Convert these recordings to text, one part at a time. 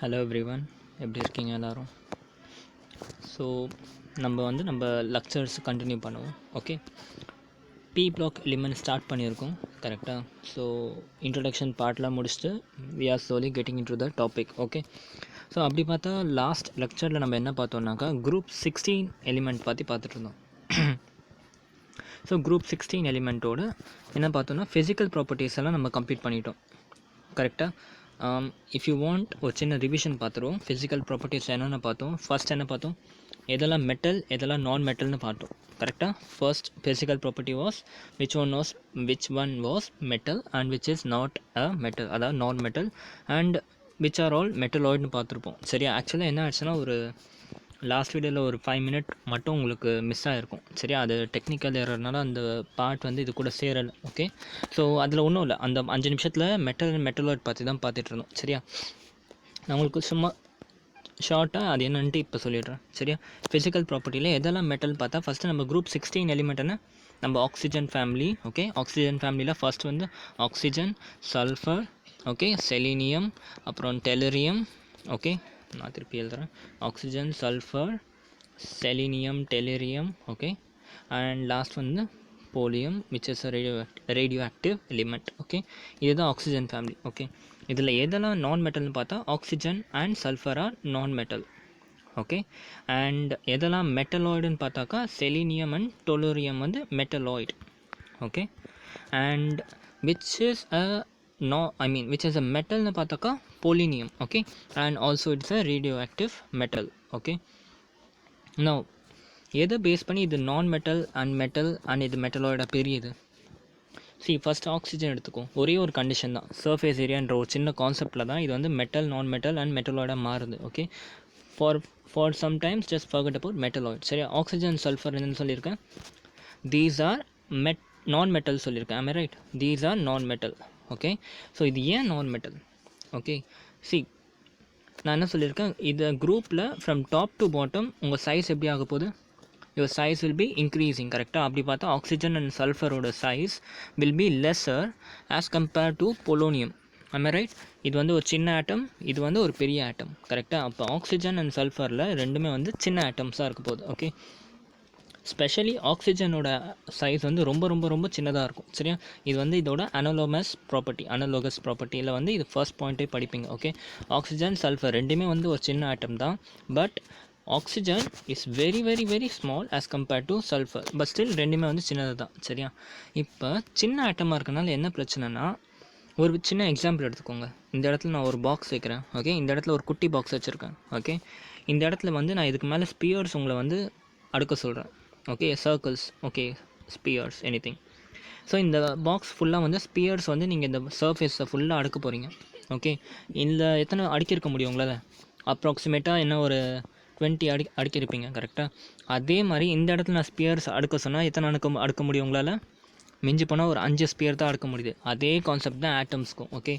Hello everyone, எப்படி இருக்கீங்க எல்லோரும்? ஸோ நம்ம லெக்சர்ஸ் கண்டினியூ பண்ணுவோம். Okay, P block element start பண்ணியிருக்கோம் கரெக்டாக. ஸோ இன்ட்ரடக்ஷன் பார்ட்லாம் முடிச்சுட்டு we are slowly getting into the topic. Okay, so அப்படி பார்த்தா லாஸ்ட் லெக்சரில் நம்ம என்ன பார்த்தோம்னாக்கா குரூப் 16 எலிமெண்ட் பற்றி பார்த்துட்டு இருந்தோம். ஸோ குரூப் 16 எலிமெண்ட்டோட என்ன பார்த்தோன்னா ஃபிசிக்கல் ப்ராப்பர்ட்டிஸ் எல்லாம் நம்ம கம்ப்ளீட் பண்ணிட்டோம் கரெக்டாக. இஃப் யூ வாண்ட் ஒரு சின்ன ரிவிஷன் பார்த்துருவோம். ஃபிசிக்கல் ப்ராப்பர்ட்டிஸ் என்னென்ன பார்த்தோம்? ஃபர்ஸ்ட் என்ன பார்த்தோம்? எதெல்லாம் மெட்டல், எதெல்லாம் நான் மெட்டல்னு பார்த்தோம் கரெக்டாக. First physical property was which one was metal and which is not a metal, அதாவது நான் metal, and which are all மெட்டலாய்டுன்னு பார்த்துருப்போம். சரியா? ஆக்சுவலாக என்ன ஆச்சுன்னா ஒரு லாஸ்ட் வீடியோவில் ஒரு 5 மினிட் மட்டும் உங்களுக்கு மிஸ் ஆகிருக்கும். சரியா? அது டெக்னிக்கல் ஏறதுனால அந்த பார்ட் வந்து இது கூட சேரலை. ஓகே, ஸோ அதில் ஒன்றும் இல்லை. அந்த 5 நிமிஷத்தில் மெட்டலாய்ட் பற்றி தான் பார்த்துட்டு இருந்தோம். சரியா? நான் உங்களுக்கு சும்மா ஷார்ட்டாக அது என்னன்ட்டு இப்போ சொல்லிடுறேன். சரியா? ஃபிசிக்கல் ப்ராப்பர்ட்டியில் எதெல்லாம் மெட்டல் பார்த்தா ஃபஸ்ட்டு நம்ம குரூப் 16 எலிமெண்ட்னா நம்ம ஆக்சிஜன் ஃபேமிலி. ஓகே, ஆக்சிஜன் ஃபேமிலியில் ஃபர்ஸ்ட் வந்து ஆக்சிஜன், சல்ஃபர், ஓகே, செலீனியம், அப்புறம் டெலரியம். ஓகே, நான் திருப்பி எழுதுகிறேன். Oxygen, sulphur, selenium, tellurium. Okay, and last வந்து polonium which is radioactive element. Okay, இதுதான் ஆக்சிஜன் ஃபேமிலி. ஓகே, இதில் எதெல்லாம் நான் மெட்டல்னு பார்த்தா oxygen and sulphur are non metal. Okay, and எதெல்லாம் மெட்டலாய்டுன்னு பார்த்தாக்கா செலீனியம் அண்ட் டொலூரியம் வந்து metalloid. Okay, and which is a மெட்டல்னு பார்த்தாக்கா polonium. Okay, and also it's a radio active metal. Okay, now எதை பேஸ் பண்ணி இது நான் மெட்டல் அண்ட் இது மெட்டலாய்டாக பெரியது? ஃபர்ஸ்ட் ஆக்சிஜன் எடுத்துக்கும். ஒரே ஒரு கண்டிஷன் தான், சர்ஃபேஸ் ஏரியான்ற ஒரு சின்ன கான்செப்டில் தான் இது வந்து மெட்டல், நான் மெட்டல் அண்ட் மெட்டலாய்டாக மாறுது. Okay, for sometimes just forget about metalloid. சரியா? ஆக்சிஜன், சல்ஃபர் என்னன்னு சொல்லியிருக்கேன்? தீஸ் ஆர் நான் மெட்டல் சொல்லியிருக்கேன். am I right? These are non metal. Okay, so இது ஏன் நான் மெட்டல்? ஓகே, நான் என்ன சொல்லியிருக்கேன், இது குரூப்பில் ஃப்ரம் டாப் டு பாட்டம் உங்கள் சைஸ் எப்படி ஆக போகுது? Your size will be increasing. கரெக்டாக. அப்படி பார்த்தா ஆக்சிஜன் அண்ட் சல்ஃபரோட size will be lesser as compared to polonium. am I right? இது வந்து ஒரு சின்ன ஆட்டம், இது வந்து ஒரு பெரிய ஆட்டம். கரெக்டாக. அப்போ ஆக்சிஜன் அண்ட் சல்ஃபரில் ரெண்டுமே வந்து சின்ன ஆட்டம்ஸாக இருக்க போகுது. ஓகே, ஸ்பெஷலி ஆக்சிஜனோட சைஸ் வந்து ரொம்ப ரொம்ப ரொம்ப சின்னதாக இருக்கும். சரியா? இது வந்து இதோட அனலோகஸ் ப்ராப்பர்ட்டியில் வந்து இது ஃபர்ஸ்ட் பாயிண்ட்டே படிப்பீங்க. ஓகே, ஆக்சிஜன், சல்ஃபர் ரெண்டுமே வந்து ஒரு சின்ன ஆட்டம் தான். But oxygen is very very very small as compared to sulphur. But still ரெண்டுமே வந்து சின்னது தான். சரியா? இப்போ சின்ன ஆட்டமாக இருக்கனால என்ன பிரச்சனைனா, ஒரு சின்ன எக்ஸாம்பிள் எடுத்துக்கோங்க. இந்த இடத்துல நான் ஒரு பாக்ஸ் வைக்கிறேன். ஓகே, இந்த இடத்துல ஒரு குட்டி பாக்ஸ் வச்சுருக்கேன். ஓகே, இந்த இடத்துல வந்து நான் இதுக்கு மேலே ஸ்பியர்ஸ் உங்களை வந்து அடுக்க சொல்கிறேன். Okay, circles, okay, Spears, anything. So இந்த பாக்ஸ் ஃபுல்லாக வந்து ஸ்பியர்ஸ் வந்து நீங்கள் இந்த சர்ஃபேஸை ஃபுல்லாக அடுக்க போகிறீங்க. ஓகே, இந்த எத்தனை அடுக்கியிருக்க முடியும் உங்களால்? அப்ராக்சிமேட்டாக என்ன ஒரு 20 அடுக்கியிருப்பீங்க. கரெக்டாக. அதே மாதிரி இந்த இடத்துல நான் ஸ்பியர்ஸ் அடுக்க சொன்னால் எத்தனை அடுக்க முடியும் உங்களால்? மிஞ்சி போனால் ஒரு 5 ஸ்பியர் தான் அடுக்க முடியுது. அதே கான்செப்ட் தான் ஆட்டம்ஸ்க்கும். ஓகே,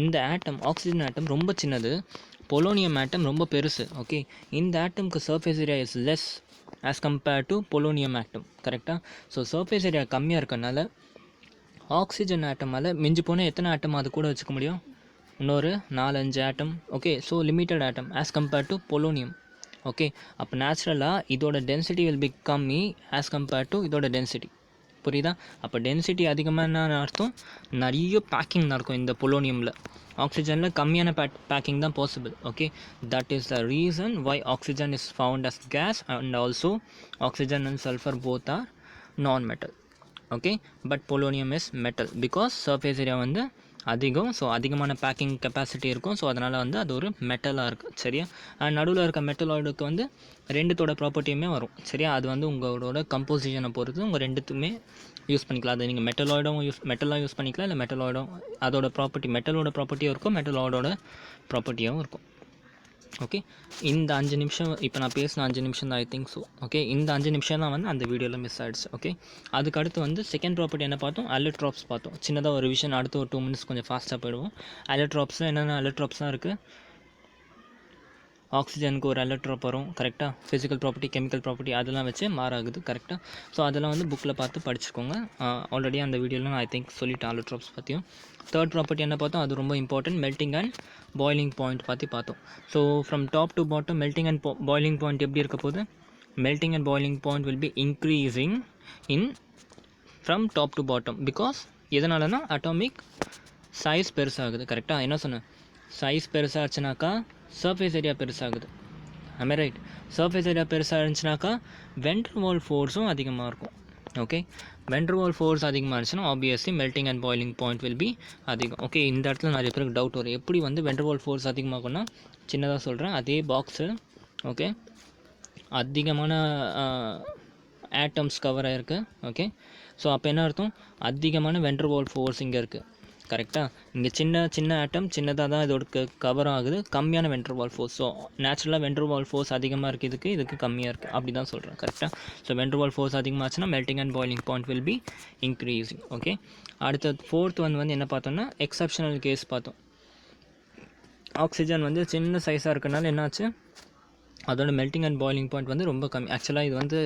இந்த ஆட்டம், ஆக்சிஜன் ஆட்டம் ரொம்ப சின்னது, பொலோனியம் ஆட்டம் ரொம்ப பெருசு. ஓகே, இந்த ஆட்டம்க்கு surface area is less as compared to polonium atom. கரெக்டாக. ஸோ சர்ஃபேஸ் ஏரியா கம்மியாக இருக்கனால ஆக்சிஜன் ஆட்டமால் மிஞ்சி போனால் எத்தனை ஆட்டம் அது கூட வச்சுக்க முடியும்? இன்னொரு 4-5 atom. Okay, so limited atom as compared to polonium. Okay, அப்போ நேச்சுரலாக இதோட டென்சிட்டி வில் பி கம்மி ஆஸ் கம்பேர்ட் டு இதோட டென்சிட்டி. புரியுதா? அப்போ டென்சிட்டி அதிகமாக என்ன அர்த்தம்? நிறைய பேக்கிங் நடக்கும் இந்த பொலோனியமில். ஆக்சிஜனில் கம்மியான பேக்கிங் தான் possible. Okay, that is the reason why oxygen is found as gas and also oxygen and sulphur both are non metal. Okay, but polonium is metal because surface area வந்து அதிகம். So அதிகமான packing capacity இருக்கும். So அதனால் வந்து அது ஒரு மெட்டலாக இருக்குது. சரியா? அண்ட் நடுவில் இருக்க மெட்டலாய்டுக்கு வந்து ரெண்டுத்தோட ப்ராப்பர்ட்டியுமே வரும். சரியா? அது வந்து உங்களோட கம்போசிஷனை பொறுத்து உங்கள் ரெண்டுத்துமே யூஸ் பண்ணிக்கலாம். அது நீங்கள் மெட்டலாக யூஸ் பண்ணிக்கலாம், இல்லை மெட்டலாய்டும் அதோட ப்ராப்பர்ட்டி மெட்டலோட ப்ராப்பர்ட்டியும் இருக்கும், மெட்டலாய்டோட ப்ராப்பர்ட்டியும் இருக்கும். ஓகே, இந்த 5 நிமிஷம் இப்போ நான் பேசின 5 நிமிஷம் தான் ஐ திங்க் ஸோ. ஓகே, இந்த 5 நிமிஷம் தான் வந்து அந்த வீடியோவில் மிஸ் ஆகிடுச்சு. ஓகே, அதுக்கு அடுத்து வந்து செகண்ட் ப்ராப்பர்ட்டி என்ன பார்த்தோம்? அலோட்ரோப்ஸ் பார்த்தோம். சின்னதாக ஒரு விஷயம், அடுத்து ஒரு 2 மினிட்ஸ் கொஞ்சம் ஃபாஸ்ட்டாக போயிடுவோம். அலோட்ரோப்ஸில் என்னென்ன அலோட்ரோப்ஸ்லாம் இருக்குது? ஆக்சிஜனுக்கு ஒரு அலட்ரோப் வரும் கரெக்டாக, ஃபிசிக்கல் ப்ராப்பர்ட்டி கெமிக்கல் ப்ராப்பர்ட்டி அதெல்லாம் வச்சு மாறாகுது கரெக்டாக. ஸோ அதெல்லாம் வந்து புக்கில் பார்த்து படிச்சுக்கோங்க. ஆல்ரெடி அந்த வீடியோவில் நான் ஐ திங்க் சொல்லிட்டேன் அலட்ரோப்ஸ் பற்றியும். தேர்ட் ப்ராப்பர்ட்டி என்ன பார்த்தோம், அது ரொம்ப important, melting and boiling point பற்றி பார்த்தோம். So from top to bottom melting and boiling point எப்படி இருக்க போகுது, melting and boiling point will be increasing in from top to bottom. Because எதனாலனா அட்டாமிக் சைஸ் பெருசாகுது கரெக்டாக. என்ன சொன்னேன், சைஸ் பெருசாச்சுனாக்கா சர்ஃபேஸ் ஏரியா பெருசாகுது. I'm right? சர்ஃபேஸ் ஏரியா பெருசாக இருந்துச்சுனாக்கா வென்ட்ரு வால் ஃபோர்ஸும் அதிகமாக இருக்கும். ஓகே, வென்ட்ரு வால் ஃபோர்ஸ் அதிகமாக இருந்துச்சுன்னா obviously melting and boiling point will B அதிகம். ஓகே, இந்த இடத்துல நிறைய பேருக்கு டவுட் வரும், எப்படி வந்து வென்ட்ரு வால் ஃபோர்ஸ் அதிகமாகும்னா, சின்னதாக சொல்கிறேன், அதே பாக்ஸு ஓகே அதிகமான ஆட்டம்ஸ் கவர் ஆகிருக்கு. ஓகே, ஸோ அப்போ என்ன அர்த்தம், அதிகமான வென்ட்ரு வால் ஃபோர்ஸ் இங்கே இருக்குது கரெக்டாக. இங்கே சின்ன ஆட்டம் சின்னதாக தான் இதோட கவர் ஆகுது, கம்மியான வென்ட்ரு வால் ஃபோர்ஸ். ஸோ நேச்சுரலாக வென்ட்ரு வால் ஃபோர்ஸ் அதிகமாக இருக்குது, இதுக்கு கம்மியாக இருக்குது, அப்படி தான் சொல்கிறேன் கரெக்டாக. ஸோ வென்ட்ரு வால் ஃபோர்ஸ் அதிகமாச்சுன்னா melting and boiling point will be increasing. Okay, அடுத்தது ஃபோர்த் வந்து என்ன பார்த்தோம்னா எக்ஸப்ஷனல் கேஸ் பார்த்தோம். ஆக்சிஜன் வந்து சின்ன சைஸாக இருக்கனால என்னாச்சு, அதோட மெல்ட்டிங் அண்ட் பாய்லிங் பாயிண்ட் வந்து ரொம்ப கம்மி. ஆக்சுவலாக இது வந்து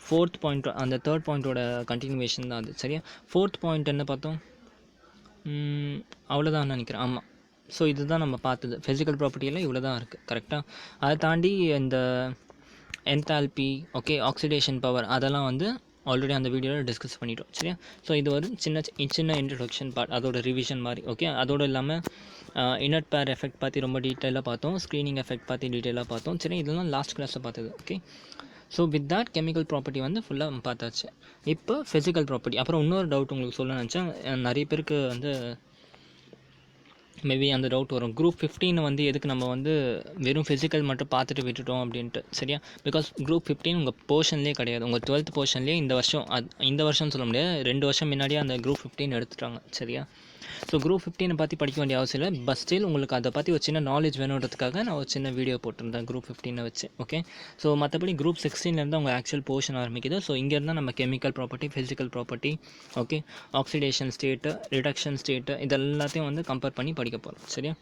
ஃபோர்த் பாயிண்ட், அந்த தேர்ட் பாயிண்ட்டோட கண்டினியூவேஷன் தான் அது. சரியா, ஃபோர்த் பாயிண்ட் என்ன பார்த்தோம், அவ்வளோதான் நினைக்கிறேன். ஆமாம், ஸோ இதுதான் நம்ம பார்த்தது, ஃபிசிக்கல் ப்ராப்பர்ட்டியெல்லாம் இவ்வளோ தான் இருக்குது கரெக்டாக. அதை தாண்டி இந்த என்தால்பி ஓகே ஆக்சிடேஷன் பவர் அதெல்லாம் வந்து ஆல்ரெடி அந்த வீடியோவில் டிஸ்கஸ் பண்ணிட்டோம். சரியா, ஸோ இது ஒரு சின்ன இன்ட்ரடக்ஷன் பார்ட், அதோட ரிவிஷன் மாதிரி. ஓகே, அதோடு இல்லாமல் இனட் பேர் எஃபெக்ட் பற்றி ரொம்ப டீட்டெயிலாக பார்த்தோம், ஸ்க்ரீனிங் எஃபெக்ட் பற்றி டீட்டெயிலாக பார்த்தோம். சரி, இதெல்லாம் லாஸ்ட் கிளாஸில் பார்த்தது. Okay, so with that chemical property வந்து ஃபுல்லாக பார்த்தாச்சு. இப்போ ஃபிசிக்கல் ப்ராப்பர்ட்டி. அப்புறம் இன்னொரு டவுட் உங்களுக்கு சொல்ல நினச்சேன், நிறைய பேருக்கு வந்து மேபி அந்த டவுட் வரும், குரூப் 15 வந்து எதுக்கு நம்ம வந்து வெறும் ஃபிசிக்கல் மட்டும் பார்த்துட்டு விட்டுட்டோம் அப்படின்ட்டு. சரியா, பிகாஸ் குரூப் 15 உங்கள் போர்ஷன்லேயே கிடையாது, உங்கள் 12th போர்ஷன்லேயே இந்த வருஷம் சொல்ல முடியாது, 2 வருஷம் முன்னாடியே அந்த குரூப் 15 எடுத்துட்டாங்க. சரியா, ஸோ குரூப் 15 பற்றி படிக்க வேண்டிய அவசியம் இல்லை, பட் ஸ்டில் உங்களுக்கு அதை பற்றி ஒரு சின்ன நாலேஜ் வேணுன்றதுக்காக நான் ஒரு சின்ன வீடியோ போட்டிருந்தேன் குரூப் 15 வச்சு. ஓகே, ஸோ மற்றபடி குரூப் 16 உங்கள் ஆக்சுவல் போர்ஷன் ஆரம்பிக்குது. ஸோ இங்கேருந்து நம்ம chemical property, physical property, okay oxidation state, reduction state, இதெல்லாத்தையும் வந்து கம்பேர் பண்ணி படிக்க போகிறோம். சரியா,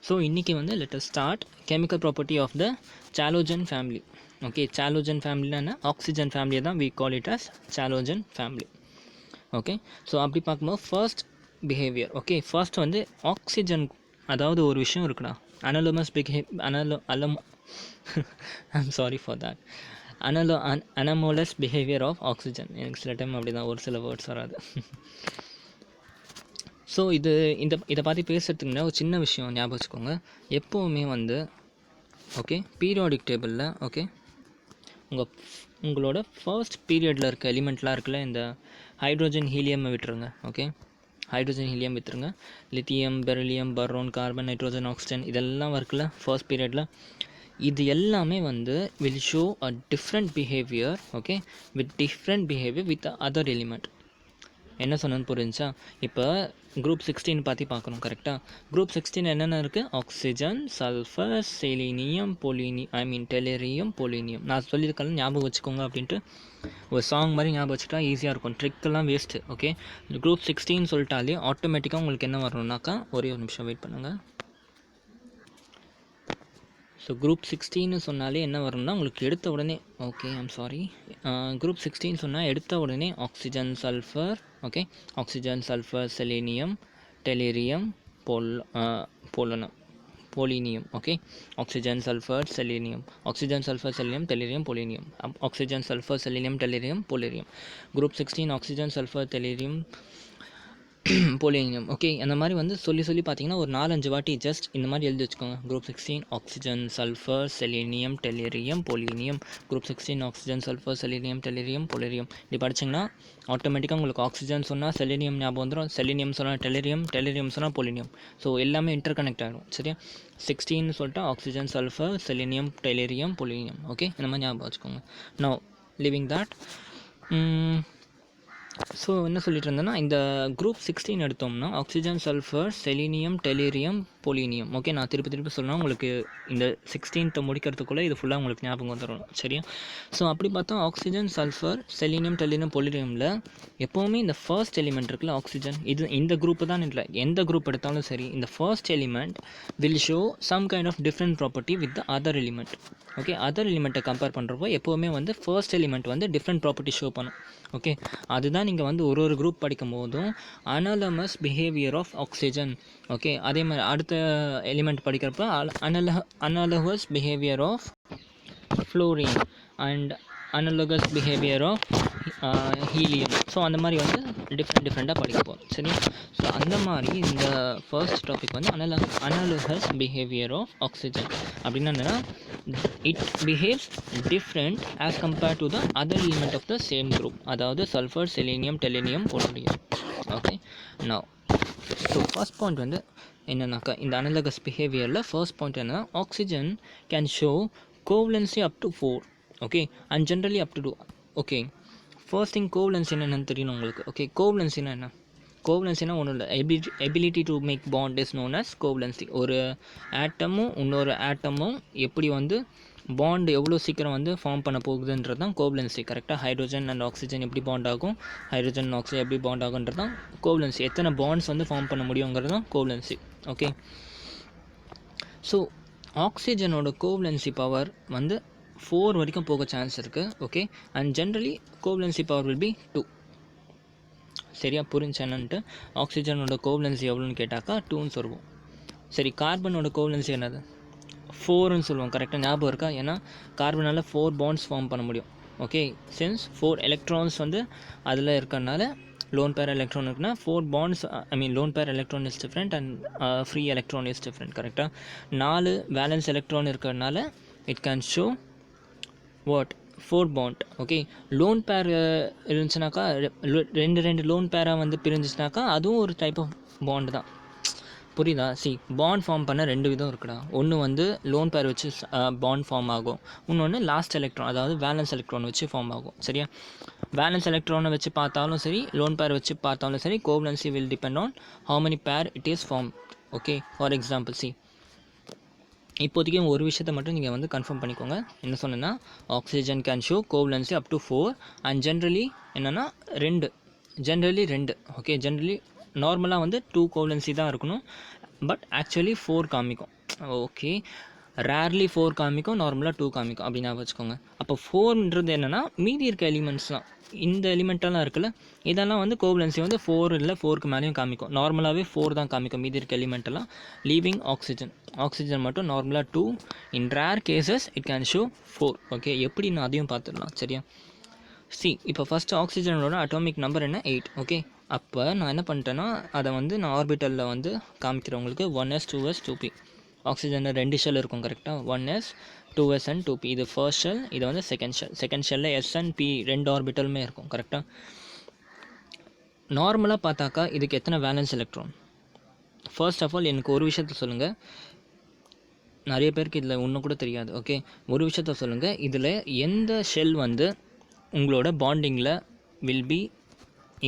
ஸோ இன்றைக்கி வந்து let us start chemical property of the chalcogen family. Okay, chalcogen ஃபேமிலினா ஆக்சிஜன் ஃபேமிலியை தான் we call it as chalcogen family. Okay, so அப்படி பார்க்கும்போது ஃபர்ஸ்ட் பிஹேவியர். ஓகே, ஃபர்ஸ்ட் வந்து ஆக்சிஜன், அதாவது ஒரு விஷயம் இருக்குடா, anomalous I'm sorry for that, anomalous behaviour of oxygen. எனக்கு சில டைம் அப்படி தான் ஒரு சில வேர்ட்ஸ் வராது. ஸோ இதை பற்றி பேசுகிறதுக்கு முன்னாடி ஒரு சின்ன விஷயம் ஞாபகம் வச்சுக்கோங்க, எப்போவுமே வந்து ஓகே பீரியாடிக் டேபிளில் ஓகே உங்களோட ஃபர்ஸ்ட் பீரியடில் இருக்க எலிமெண்ட்லாம் இருக்குல்ல, இந்த ஹைட்ரோஜன் ஹீலியம் விட்டுருங்க. ஓகே, ஹைட்ரோஜன் ஹீலியம் விற்றுருங்க, lithium, beryllium, boron, carbon, nitrogen, oxygen இதெல்லாம் இருக்குல்ல ஃபர்ஸ்ட் பீரியடில், இது எல்லாமே வந்து will show a different behaviour. Okay, with different behaviour with other element. என்ன சொன்னேன்னு புரிஞ்சா, இப்போ குரூப் 16 பற்றி பார்க்கணும் கரெக்டாக. குரூப் 16 என்னென்ன இருக்குது, oxygen, sulphur, selenium, delirium, pollinium. நான் சொல்லியிருக்கேன் ஞாபகம் வச்சுக்கோங்க அப்படின்ட்டு ஒரு சாங் மாதிரி ஞாபகம் வச்சுட்டா ஈஸியாக இருக்கும், ட்ரிக்கெல்லாம் வேஸ்ட்டு. ஓகே, குரூப் 16 சொல்லிட்டாலே ஆட்டோமேட்டிக்காக உங்களுக்கு என்ன வரணும்னாக்கா, ஒரே ஒரு நிமிஷம் வெயிட் பண்ணுங்கள். ஸோ குரூப் 16 சொன்னாலே என்ன வரும்னா உங்களுக்கு எடுத்த உடனே, ஓகே ஐம் சாரி, குரூப் 16 சொன்னால் எடுத்த உடனே oxygen, sulphur, okay oxygen, sulphur, selenium, delirium, pollinium. Okay, oxygen, sulphur, selenium, oxygen, sulphur, selenium, delirium, pollinium, oxygen, sulphur, selenium, delirium, pollinium. Group 16 oxygen, sulphur, delirium, pollinium. Okay, அந்த மாதிரி வந்து சொல்லி பார்த்தீங்கன்னா ஒரு 4-5 வாட்டி ஜஸ்ட் இந்த மாதிரி எழுதி வச்சுக்கோங்க. Group 16 oxygen, sulphur, selenium, delirium, pollinium. Group 16 oxygen, sulphur, selenium, delirium, pollinium. இப்படி படிச்சிங்கன்னா ஆட்டோமேட்டிக்காக உங்களுக்கு ஆக்சிஜன் சொன்னால் செலீனியம் ஞாபகம் வந்துடும், செலீனியம் சொன்னால் டெலீரியம், டெலீரியம் சொன்னால் பொலினியம். ஸோ எல்லாமே இன்டர் கனெக்ட் ஆகிடும். சரியா, 16 சொல்லிட்டு oxygen, sulphur, selenium, delirium, pollinium. Okay, இந்த மாதிரி ஞாபகம் வச்சுக்கோங்க. நவ் லிவிங் தட், ஸோ என்ன சொல்லிட்டு இருந்தேன்னா, இந்த குரூப் 16 எடுத்தோம்னா oxygen, sulphur, selenium, delirium, pollinium. Okay, நான் திருப்பி சொல்லணும் உங்களுக்கு இந்த 16th முடிக்கிறதுக்குள்ளே இது ஃபுல்லாக உங்களுக்கு ஞாபகம் வந்துடும். சரியா? ஸோ அப்படி பார்த்தா ஆக்சிஜன், சல்ஃபர், செலினியம், டெல்லினியம், பொலினியமில் எப்போவுமே இந்த ஃபர்ஸ்ட் எலிமெண்ட் இருக்குல்ல ஆக்சிஜன், இது இந்த குரூப்பு தான் இல்லை, எந்த குரூப் எடுத்தாலும் சரி, இந்த first element will show some kind of different property with the other element. Okay, other எலிமெண்ட்டை கம்பேர் பண்ணுறப்போ எப்போவுமே வந்து ஃபர்ஸ்ட் எலிமெண்ட் வந்து டிஃப்ரெண்ட் ப்ராப்பர்ட்டி ஷோ பண்ணும். ஓகே, அதுதான் நீங்கள் வந்து ஒரு குரூப் படிக்கும் போதும் anomalous behaviour of oxygen. Okay, அதே மாதிரி அடுத்த எலிமெண்ட் படிக்கிறப்ப analogous behaviour of fluorine and analogous behaviour of helium. So அந்த மாதிரி வந்து டிஃப்ரெண்ட்டாக படிக்க போகிறோம். சரி, ஸோ அந்த மாதிரி இந்த ஃபர்ஸ்ட் டாபிக் வந்து அனலகஸ் பிஹேவியர் ஆஃப் ஆக்சிஜன் அப்படின்னா என்னென்னா it behaves different as compared to the other element of the same group, அதாவது sulphur, selenium, tellurium, polonium. Okay, now so first point வந்து என்னன்னாக்கா இந்த அனலகஸ் பிஹேவியரில் ஃபர்ஸ்ட் பாயிண்ட் என்னன்னா oxygen can show covalency up to 4. Okay, and generally up to 2. Okay, first thing covalency என்னென்னு தெரியணும் உங்களுக்கு. Okay, கோவலன்சினா என்ன? கோவலன்சினா ஒன்றும் இல்லை, ability to make bond is known as covalency. ஒரு ஆட்டமும் இன்னொரு ஆட்டமும் எப்படி வந்து பாண்ட் எவ்வளோ சீக்கிரம் வந்து ஃபார்ம் பண்ண போகுதுன்றது தான் கோவலன்சி. கரெக்டாக ஹைட்ரோஜன் அண்ட் ஆக்சிஜன் எப்படி பாண்ட் ஆகும், ஹைட்ரோஜன் அண்ட் ஆக்சிஜன் எப்படி பாண்ட் ஆகுன்றது தான் கோவலன்சி. எத்தனை பாண்ட்ஸ் வந்து ஃபார்ம் பண்ண முடியுங்கிறது தான் கோவலன்சி. ஓகே, ஸோ ஆக்சிஜனோட கோவலன்சி பவர் வந்து 4 வரைக்கும் போக சான்ஸ் இருக்குது. Okay, and generally covalency power will be 2. சரியா புரிஞ்சு என்னன்ட்டு? ஆக்சிஜனோட கோவலன்சி எவ்வளோன்னு கேட்டாக்கா 2ன்னு சொல்லுவோம். சரி, கார்பனோட கோவலன்சி என்னது? 4ன்னு சொல்லுவோம். கரெக்டாக ஞாபகம் இருக்கா? ஏன்னா கார்பனால் 4 பாண்ட்ஸ் ஃபார்ம் பண்ண முடியும். ஓகே, சின்ஸ் 4 எலக்ட்ரான்ஸ் வந்து அதில் இருக்கிறனால லோன் பேர் எலக்ட்ரான் இருக்குன்னா 4 bonds, lone pair electron is different and free electron is different. கரெக்டாக 4 வேலன்ஸ் எலக்ட்ரான் இருக்கிறனால it can show what 4 bond. Okay, lone pair இருந்துச்சுனாக்கா ரெண்டு லோன் பேராக வந்து பிரிஞ்சிச்சுனாக்கா அதுவும் ஒரு டைப் ஆஃப் பாண்ட் தான். புரியுதா? பாண்ட் ஃபார்ம் பண்ண 2 விதம் இருக்குடா. ஒன்று வந்து லோன் பேர் வச்சு பாண்ட் ஃபார்ம் ஆகும், இன்னொன்று லாஸ்ட் எலக்ட்ரான் அதாவது வேலன்ஸ் எலக்ட்ரான் வச்சு ஃபார்ம் ஆகும். சரியா? வேலன்ஸ் எலக்ட்ரானை வச்சு பார்த்தாலும் சரி, லோன் பேர் வச்சு பார்த்தாலும் சரி, covalency will depend on how many pair it is form. Okay, for example இப்போதைக்கு ஒரு விஷயத்தை மட்டும் நீங்கள் வந்து கன்ஃபார்ம் பண்ணிக்கோங்க. என்ன சொன்னேன்னா oxygen can show covalency up to 4 and generally என்னென்னா 2. ஓகே, ஜென்ரலி நார்மலாக வந்து 2 கோவலன்சி தான் இருக்கணும், பட் ஆக்சுவலி 4 காமிக்கும். ஓகே, ரேர்லி 4 காமிக்கும், நார்மலாக 2 காமிக்கும் அப்படின்னு வச்சுக்கோங்க. அப்போ 4ன்றது என்னென்னா மீதி இருக்க எலிமெண்ட்ஸ் தான், இந்த எலிமெண்ட்டெல்லாம் இருக்குல்ல, இதெல்லாம் வந்து கோவலன்சி வந்து 4 இல்லை 4க்கு மேலேயும் காமிக்கும். நார்மலாகவே 4 தான் காமிக்கும் மீதி இருக்க எலிமெண்ட்டெல்லாம், லீவிங் ஆக்சிஜன் மட்டும் நார்மலாக 2. இன் rare cases it can show 4. Okay, எப்படி நான் அதையும் பார்த்துடலாம். சரியா? இப்போ ஃபஸ்ட்டு ஆக்சிஜனோட அட்டாமிக் நம்பர் என்ன? 8. ஓகே, அப்போ நான் என்ன பண்ணிட்டேன்னா அதை வந்து நான் ஆர்பிட்டலில் வந்து காமிக்கிறவங்களுக்கு 1s 2s 2p. ஆக்சிஜனில் 2 ஷெல் இருக்கும். கரெக்டாக 1s 2s அண்ட் 2p. இது ஃபர்ஸ்ட் ஷெல், இது வந்து செகண்ட் ஷெல்லில் s அண்ட் p 2 ஆர்பிட்டலுமே இருக்கும். கரெக்டாக நார்மலாக பார்த்தாக்கா இதுக்கு எத்தனை valence electron? First of all எனக்கு ஒரு விஷயத்த சொல்லுங்கள், நிறைய பேருக்கு இதில் ஒன்றும் கூட தெரியாது. ஓகே, ஒரு விஷயத்த சொல்லுங்கள், இதில் எந்த ஷெல் வந்து உங்களோட பாண்டிங்கில் will be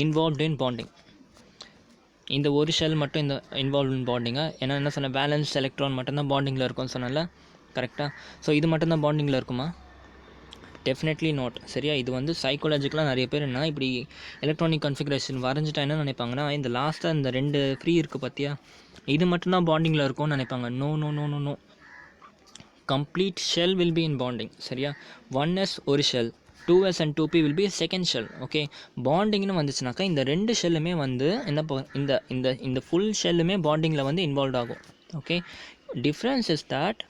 involved in bonding? இந்த ஒரு ஷெல் மட்டும் இந்த இன்வால்வ் இன் பாண்டிங்கா? ஏன்னா என்ன சொன்னேன், வேலன்ஸ் எலக்ட்ரான் மட்டும்தான் பாண்டிங்கில் இருக்கும்னு சொன்னல. கரெக்டாக? ஸோ இது மட்டும்தான் பாண்டிங்கில் இருக்குமா? Definitely not. சரியா? இது வந்து சைக்காலஜிக்கலாக நிறைய பேர் என்ன இப்படி எலக்ட்ரானிக் கன்ஃபிகரேஷன் வரைஞ்சிட்டா என்ன நினைப்பாங்கன்னா, இந்த லாஸ்ட்டாக இந்த 2 ஃப்ரீ இருக்குது பார்த்தியா, இது மட்டும்தான் பாண்டிங்கில் இருக்கும்னு நினைப்பாங்க. No, complete shell will be in bonding. சரியா? 1s ஒரு shell, 2s and 2p will be second shell. Okay, பாண்டிங்னு வந்துச்சுனாக்கா இந்த 2 ஷெல்லுமே வந்து இந்த ஃபுல் ஷெல்லுமே பாண்டிங்கில் வந்து இன்வால்வ் ஆகும். Okay, difference is that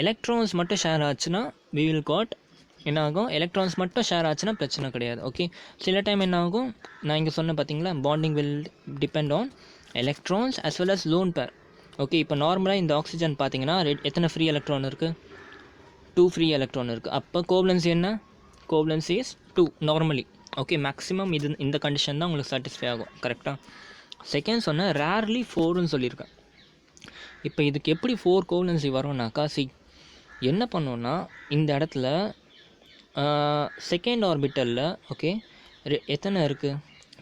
electrons மட்டும் ஷேர் ஆச்சுன்னா we will got என்ன ஆகும், எலக்ட்ரான்ஸ் மட்டும் ஷேர் ஆச்சுன்னா பிரச்சனை கிடையாது. ஓகே, சில டைம் என்ன ஆகும், நான் இங்கே சொன்னேன் பார்த்தீங்களா, bonding will depend on electrons as well as lone pair. Okay, இப்போ நார்மலாக இந்த ஆக்சிஜன் பார்த்தீங்கன்னா எத்தனை ஃப்ரீ எலக்ட்ரான் இருக்குது? 2 ஃப்ரீ எலக்ட்ரான் இருக்குது. அப்போ கோவலன்சி என்ன? கோவலன்சி இஸ் 2 நார்மலி. ஓகே, மேக்ஸிமம் இந்த கண்டிஷன் தான் உங்களுக்கு சாட்டிஸ்ஃபை ஆகும். கரெக்டாக? செகண்ட் சொன்ன ரேர்லி 4ன்னு சொல்லியிருக்கேன். இப்போ இதுக்கு எப்படி 4 கோவலன்சி வரும்னாக்கா, என்ன பண்ணோன்னா இந்த இடத்துல செகண்ட் ஆர்பிட்டலில் ஓகே எத்தனை இருக்குது?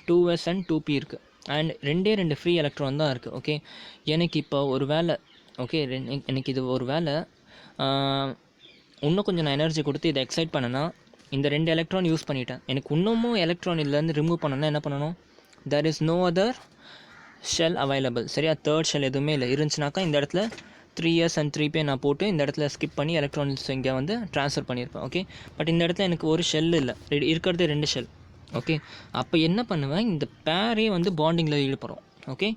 2s and 2p இருக்குது, அண்ட் 2 ஃப்ரீ எலக்ட்ரான் தான் இருக்குது. ஓகே, எனக்கு இப்போ ஒரு வேளை ஓகே எனக்கு இது ஒரு வேளை இன்னும் கொஞ்சம் நான் எனர்ஜி கொடுத்து இதை எக்ஸைட் பண்ணேன்னா இந்த 2 எலக்ட்ரான் யூஸ் பண்ணிட்டேன். எனக்கு இன்னமும் எலக்ட்ரான் இதுலேருந்து ரிமூவ் பண்ணணும்னா என்ன பண்ணணும்? there is no other shell available. சரியா, தேர்ட் ஷெல் எதுவுமே இல்லை. இருந்துச்சுனாக்கா இந்த இடத்துல 3s and 3p நான் போட்டு இந்த இடத்துல ஸ்கிப் பண்ணி எலக்ட்ரானிக்ஸ் இங்கே வந்து ட்ரான்ஸ்ஃபர் பண்ணியிருப்பேன். ஓகே, பட் இந்த இடத்துல எனக்கு ஒரு ஷெல் இல்லை, இருக்கிறது 2 ஷெல். ஓகே, அப்போ என்ன பண்ணுவேன், இந்த பேரே வந்து பாண்டிங்கில் ஈடுபடும். ஓகே,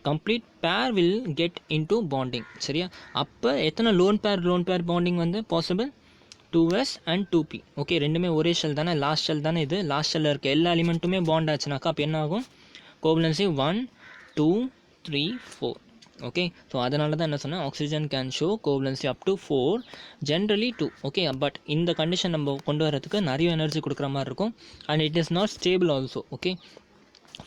கம்ப்ளீட் பேர் வில் கெட் இன்டு பாண்டிங். சரியா, அப்போ எத்தனை லோன் பேர் பாண்டிங் வந்து possible? 2s and 2p. Okay, ரெண்டுமே ஒரே ஷெல் தானே, லாஸ்ட் ஷெல் தானே இது. லாஸ்ட் ஷெல்லில் இருக்க எல்லா எலிமெண்ட்டுமே பாண்ட் ஆச்சுனாக்கா அப்போ என்ன ஆகும்? கோவலன்சி 1 2 3 4. ஓகே, ஸோ அதனால தான் என்ன சொன்னேன், oxygen can show covalency up to 4, generally 2. Okay, but இந்த கண்டிஷன் நம்ம கொண்டு வரதுக்கு நிறைய எனர்ஜி கொடுக்குற மாதிரி இருக்கும். And it is not stable also. Okay,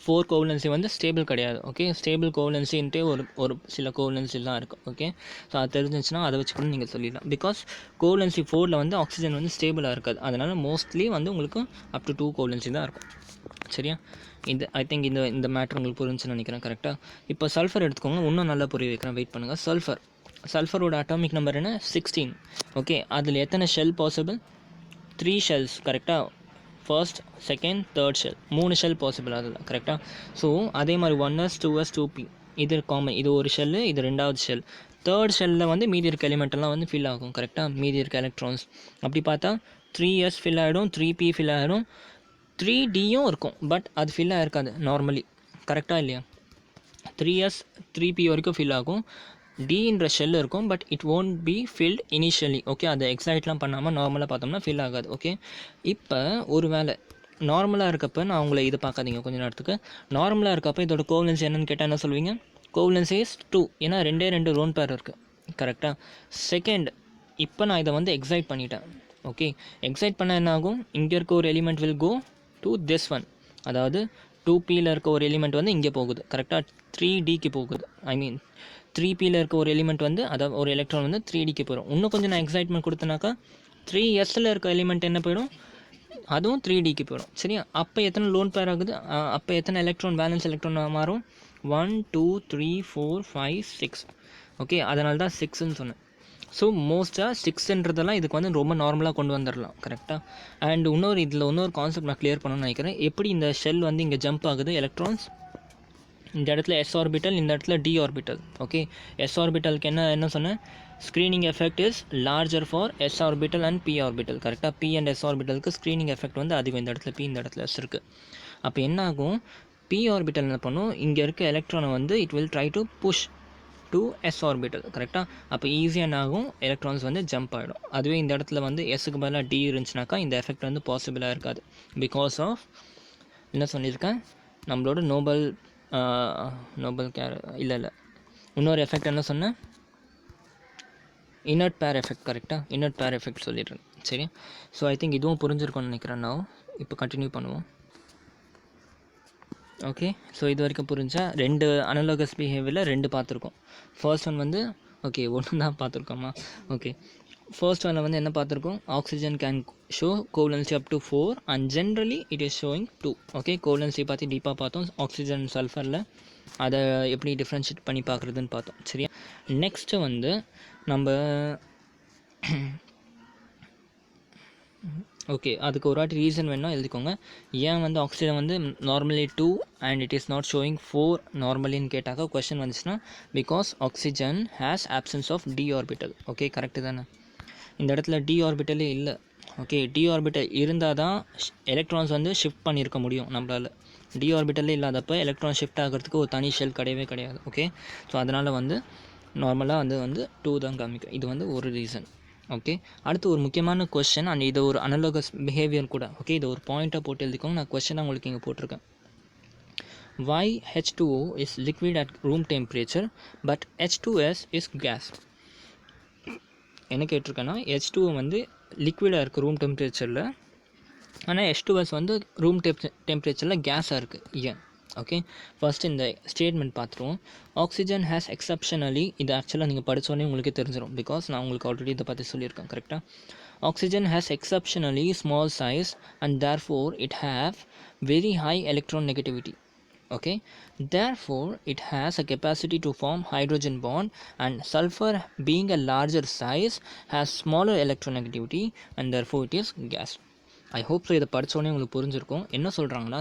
4 covalency வந்து ஸ்டேபிள் கிடையாது. ஓகே, ஸ்டேபிள் கோவலன்சின்ட்டு ஒரு சில கோவலன்சிலாம் இருக்கும். ஓகே, ஸோ அது தெரிஞ்சிச்சுன்னா அதை வச்சு கூட நீங்கள் சொல்லிடலாம். பிகாஸ் கோவலன்சி 4ல் வந்து ஆக்சிஜன் வந்து ஸ்டேபிளாக இருக்காது. அதனால் மோஸ்ட்லி வந்து உங்களுக்கு அப் டு 2 கோவலன்சி தான் இருக்கும். சரியா, இது ஐ திங்க் இந்த மேட்ரு உங்களுக்கு புரிஞ்சுன்னு நினைக்கிறேன். கரெக்டாக. இப்போ சல்ஃபர் எடுத்துக்கோங்க, இன்னும் நல்லா புரிய வைக்கிறேன், வெயிட் பண்ணுங்கள். சல்ஃபரோட அட்டாமிக் நம்பர் என்ன? 16. ஓகே, அதில் எத்தனை ஷெல் பாசிபிள்? 3 ஷெல்ஸ். கரெக்டாக, first, second, third shell, 3 shell possible அதில். கரெக்டாக. ஸோ அதே மாதிரி 1s 2s 2p இது காமன். இது ஒரு ஷெல்லு, இது 2வது ஷெல். தேர்ட் ஷெல்லில் வந்து மீதி இருக்க எலிமெண்ட்டெல்லாம் வந்து ஃபில் ஆகும். கரெக்டாக, மீதி இருக்க எலக்ட்ரான்ஸ். அப்படி பார்த்தா 3s ஃபில் ஆகிடும், 3p ஃபில் ஆகிடும், 3dயும் இருக்கும், பட் அது ஃபில் ஆகிருக்காது நார்மலி. கரெக்டாக இல்லையா? 3s 3p வரைக்கும் ஃபில் ஆகும், டின்ற ஷெல் இருக்கும், but it won't be filled initially. Okay, அதை எக்ஸைட்லாம் பண்ணாமல் நார்மலாக பார்த்தோம்னா ஃபில் ஆகாது. ஓகே, இப்போ ஒரு வேளை நார்மலாக இருக்கப்போ நான் உங்களை இதை பார்க்காதீங்க கொஞ்ச நேரத்துக்கு. நார்மலாக இருக்கப்போ இதோட கோவலன்சி என்னன்னு கேட்டால் என்ன சொல்லுவீங்க? கோவலன்சி இஸ் 2. ஏன்னா 2 லோன் பேர் இருக்குது. கரெக்டாக. செகண்ட், இப்போ நான் இதை வந்து எக்ஸைட் பண்ணிட்டேன். ஓகே, எக்ஸைட் பண்ணால் என்ன ஆகும்? இங்கே இருக்க ஒரு element will go to this one. அதாவது 2pயில் இருக்க ஒரு எலிமெண்ட் வந்து இங்கே போகுது. கரெக்டாக 3dக்கு போகுது. ஐ மீன் 3pயில் இருக்க ஒரு எலிமெண்ட் வந்து, அதாவது ஒரு எலக்ட்ரான் வந்து 3dக்கு போயிடும். இன்னும் கொஞ்சம் நான் எக்ஸைட்மெண்ட் கொடுத்தனாக்கா 3sல இருக்க எலிமெண்ட் என்ன போயிடும்? அதுவும் 3dக்கு போயிடும். சரியா, அப்போ எத்தனை லோன் பேர் ஆகுது? அப்போ எத்தனை எலக்ட்ரான் பேலன்ஸ் எலக்ட்ரான் மாறும்? 1 2 3 4 5 6. ஓகே, அதனால தான் 6ன்னு சொன்னேன். ஸோ மோஸ்ட்டாக 6ன்றதெல்லாம் இதுக்கு வந்து ரொம்ப நார்மலாக கொண்டு வந்துடலாம். கரெக்டாக. அண்ட் இன்னொரு கான்செப்ட் நான் கிளியர் பண்ணணும்னு நினைக்கிறேன். எப்படி இந்த ஷெல் வந்து இங்கே ஜம்ப் ஆகுது எலக்ட்ரான்ஸ்? இந்த இடத்துல s ஆர்பிட்டல், இந்த இடத்துல d ஆர்பிட்டல். ஓகே, s ஆர்பிட்டலுக்கு என்ன சொன்னேன்? Screening effect is larger for s orbital and p orbital. கரெக்டாக, p அண்ட் s ஆர்பிட்டலுக்கு ஸ்க்ரீனிங் எஃபெக்ட் வந்து அதிகம். இந்த இடத்துல p, இந்த இடத்துல s இருக்குது. அப்போ என்ன ஆகும்? p ஆர்பிட்டல் என்ன பண்ணும்? இங்கே இருக்க எலக்ட்ரானை வந்து it will try to push to s orbital. கரெக்டாக. அப்போ ஈஸியாக என்ன ஆகும்? எலக்ட்ரான்ஸ் வந்து ஜம்ப் ஆகிடும். அதுவே இந்த இடத்துல வந்து எஸ்ஸுக்கு பதிலாக d இருந்துச்சுனாக்கா இந்த எஃபெக்ட் வந்து பாசிபிளாக இருக்காது. பிகாஸ் ஆஃப் என்ன சொல்லியிருக்கேன், நம்மளோட நோபல் இல்லை இன்னொரு எஃபெக்ட் என்ன சொன்னேன்? இன்னர்ட் பேர் எஃபெக்ட். கரெக்டாக, இன்னர்ட் பேர் எஃபெக்ட் சொல்லிடுறேன். சரி, ஸோ ஐ திங்க் இதுவும் புரிஞ்சிருக்கோன்னு நினைக்கிறேன். நான் இப்போ கண்டினியூ பண்ணுவோம். ஓகே, ஸோ இது வரைக்கும் புரிஞ்சால் 2 அனலோகஸ் பிஹேவியரில் 2 பார்த்துருக்கோம். ஃபர்ஸ்ட் ஒன் வந்து ஓகே 1 தான் பார்த்துருக்கோமா? ஓகே, ஃபர்ஸ்ட் ஒன்னில் வந்து என்ன பார்த்துருக்கோம்? Oxygen can show covalency up to 4 and generally it is showing 2. Okay, covalency பார்த்து டீப்பாக பார்த்தோம். ஆக்சிஜன் சல்ஃபரில் அதை எப்படி டிஃப்ரென்ஷியேட் பண்ணி பார்க்குறதுன்னு பார்த்தோம். சரியா, நெக்ஸ்ட்டு வந்து நம்ம ஓகே, அதுக்கு ஒரு வாட்டி ரீசன் வேணால் எழுதிக்கோங்க. ஏன் வந்து ஆக்சிஜன் வந்து normally 2 and it is not showing 4 நார்மலின்னு கேட்டாக்கா கொஸ்டின் வந்துச்சுன்னா, because oxygen has absence of d orbital. Okay, correct தானே? இந்த இடத்துல d ஆர்பிட்டலே இல்லை. ஓகே, d ஆர்பிட்டல் இருந்தால் தான் எலக்ட்ரான்ஸ் வந்து ஷிஃப்ட் பண்ணியிருக்க முடியும் நம்மளால். d ஆர்பிட்டலே இல்லாதப்போ எலக்ட்ரான் ஷிஃப்ட் ஆகிறதுக்கு ஒரு தனி ஷெல் கிடையவே கிடையாது. ஓகே, ஸோ அதனால் வந்து நார்மலாக வந்து 2 தான் காமிக்கும். இது வந்து ஒரு ரீசன். ஓகே, அடுத்து ஒரு முக்கியமான கொஸ்டின், அண்ட் இது ஒரு அனலோகஸ் பிஹேவியர் கூட. ஓகே, இது ஒரு பாயிண்ட்டாக போட்டு எழுதிக்கோங்க. நான் கொஸ்டினாக உங்களுக்கு இங்கே போட்டிருக்கேன். why H2O is liquid at room temperature but H2S is gas? என்ன கேட்டிருக்கேன்னா, H2O வந்து லிக்விடாக இருக்குது ரூம் டெம்பரேச்சரில், ஆனால் H2S வந்து ரூம் டெம்பரேச்சரில் கேஸாக இருக்குது. ஏன்? ஓகே, ஃபர்ஸ்ட் இந்த ஸ்டேட்மெண்ட் பார்த்துருவோம். ஆக்சிஜன் ஹேஸ் எக்ஸப்ஷனலி, இது ஆக்சுவலாக நீங்கள் படித்தோடனே உங்களுக்கே தெரிஞ்சிடும், பிகாஸ் நான் உங்களுக்கு ஆல்ரெடி இதை பற்றி சொல்லியிருக்கேன். கரெக்டாக, oxygen has exceptionally small size and therefore it have very high electron negativity. okay. Therefore it has a capacity to form hydrogen bond, and sulfur being a larger size has smaller electronegativity and therefore it is gas. I hope so. இதை படித்தோடனே உங்களுக்கு புரிஞ்சிருக்கும். என்ன சொல்கிறாங்கன்னா,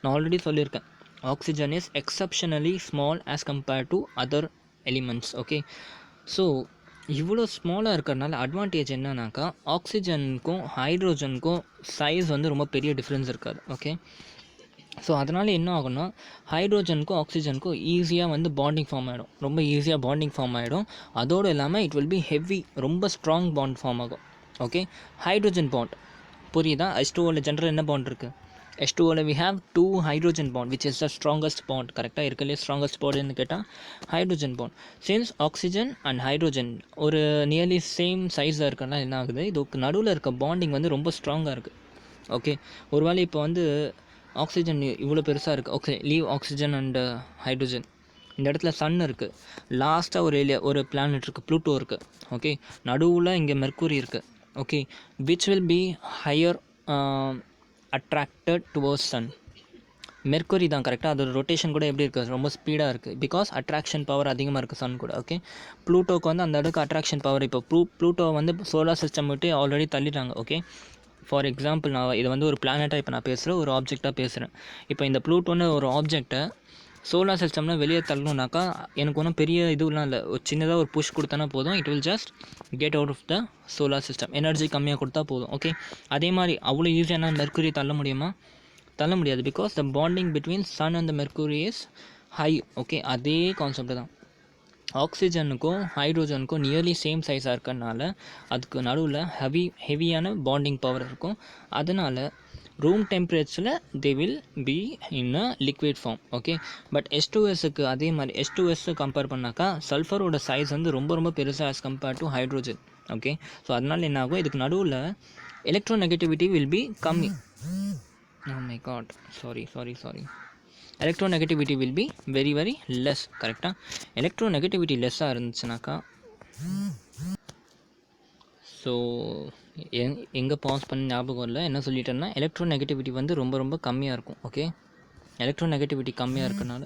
நான் already சொல்லியிருக்கேன், oxygen is exceptionally small as compared to other elements. Okay, so இவ்வளோ ஸ்மாலாக இருக்கிறதுனால advantage என்னன்னாக்கா, ஆக்சிஜனுக்கும் ஹைட்ரோஜனுக்கும் சைஸ் வந்து ரொம்ப பெரிய டிஃப்ரென்ஸ் இருக்காது. ஓகே, ஸோ அதனால் என்ன ஆகும்னா, ஹைட்ரோஜனுக்கும் ஆக்சிஜனுக்கும் ஈஸியாக வந்து பாண்டிங் ஃபார்ம் ஆகிடும், ரொம்ப ஈஸியாக பாண்டிங் ஃபார்ம் ஆகிடும். அதோடு இல்லாமல் இட் வில் பி ஹெவி, ரொம்ப ஸ்ட்ராங் பாண்ட் ஃபார்ம் ஆகும். ஓகே, ஹைட்ரோஜன் பாண்ட் புரியுதா? H2O ஜென்ரல் என்ன பாண்ட் இருக்குது? H2O we have 2 hydrogen bond which is the strongest bond. கரெக்டாக இருக்கலையே ஸ்ட்ராங்கஸ்ட் பாண்டுன்னு கேட்டால் hydrogen bond. Since oxygen and hydrogen ஒரு நியர்லி சேம் சைஸாக இருக்கிறனால என்ன ஆகுது, இதுக்கு நடுவில் இருக்க பாண்டிங் வந்து ரொம்ப ஸ்ட்ராங்காக இருக்குது. ஓகே, ஒருவேளை இப்போ வந்து ஆக்சிஜன் இவ்வளோ பெருசாக இருக்குது. Okay, leave oxygen and hydrogen. இந்த இடத்துல சன் இருக்குது, லாஸ்ட்டாக ஒரு பிளானட் இருக்குது, ப்ளூட்டோ இருக்குது. ஓகே, நடுவில் இங்கே மெர்க்குரி இருக்குது. Okay, which will be higher attracted towards sun. Mercury தான் கரெக்டாக. அதோட ரொட்டேஷன் கூட எப்படி இருக்குது, ரொம்ப ஸ்பீடாக இருக்குது, பிகாஸ் அட்ராக்ஷன் பவர் அதிகமாக இருக்குது சன் கூட. ஓகே, ப்ளூட்டோக்கு வந்து அந்த அளவுக்கு அட்ராக்ஷன் பவர், இப்போ ப்ளூட்டோ வந்து சோலார் சிஸ்டம் விட்டு ஆல்ரெடி தள்ளிட்டாங்க. ஓகே, ஃபார் எக்ஸாம்பிள் நான் இது வந்து ஒரு பிளானட்டாக இப்போ நான் பேசுகிறேன், ஒரு ஆப்ஜெக்டாக பேசுகிறேன். இப்போ இந்த ப்ளூட்டோன்னு ஒரு ஆப்ஜெக்டை சோலார் சிஸ்டம்னா வெளியே தள்ளணுன்னாக்கா எனக்கு ஒன்றும் பெரிய இதுவெலாம் இல்லை, ஒரு சின்னதாக ஒரு புஷ் கொடுத்தனா போதும், it will just get out of the solar system. Energy கம்மியாக கொடுத்தா போதும். ஓகே, அதே மாதிரி அவ்வளோ ஈஸியான மெர்க்குரி தள்ள முடியுமா? தள்ள முடியாது, because the bonding between sun and the Mercury is high. Okay, அதே கான்செப்ட் தான். ஆக்சிஜனுக்கும் ஹைட்ரோஜனுக்கும் நியர்லி சேம் சைஸாக இருக்கிறதுனால அதுக்கு நடுவில் ஹெவியான பாண்டிங் பவர் இருக்கும். அதனால் ரூம் டெம்பரேச்சரில் they will be in a liquid form. Okay, but H2Sக்கு அதே மாதிரி H2S கம்பேர் பண்ணாக்கா சல்ஃபரோட சைஸ் வந்து ரொம்ப ரொம்ப பெருசாக as compared to hydrogen. Okay, so அதனால் என்ன ஆகும், இதுக்கு நடுவில் எலக்ட்ரோநெகட்டிவிட்டி வில் பி கம்மி. Oh my God, sorry electronegativity will be very very less. கரெக்டாக, எலக்ட்ரோநெகட்டிவிட்டி லெஸ்ஸாக இருந்துச்சுனாக்கா, ஸோ எங்கே பாஸ் பண்ணி ஞாபகம் இல்லை, என்ன சொல்லிட்டேன்னா எலக்ட்ரோநெகட்டிவிட்டி வந்து ரொம்ப ரொம்ப கம்மியாக இருக்கும். ஓகே, எலக்ட்ரோநெகட்டிவிட்டி கம்மியாக இருக்கனால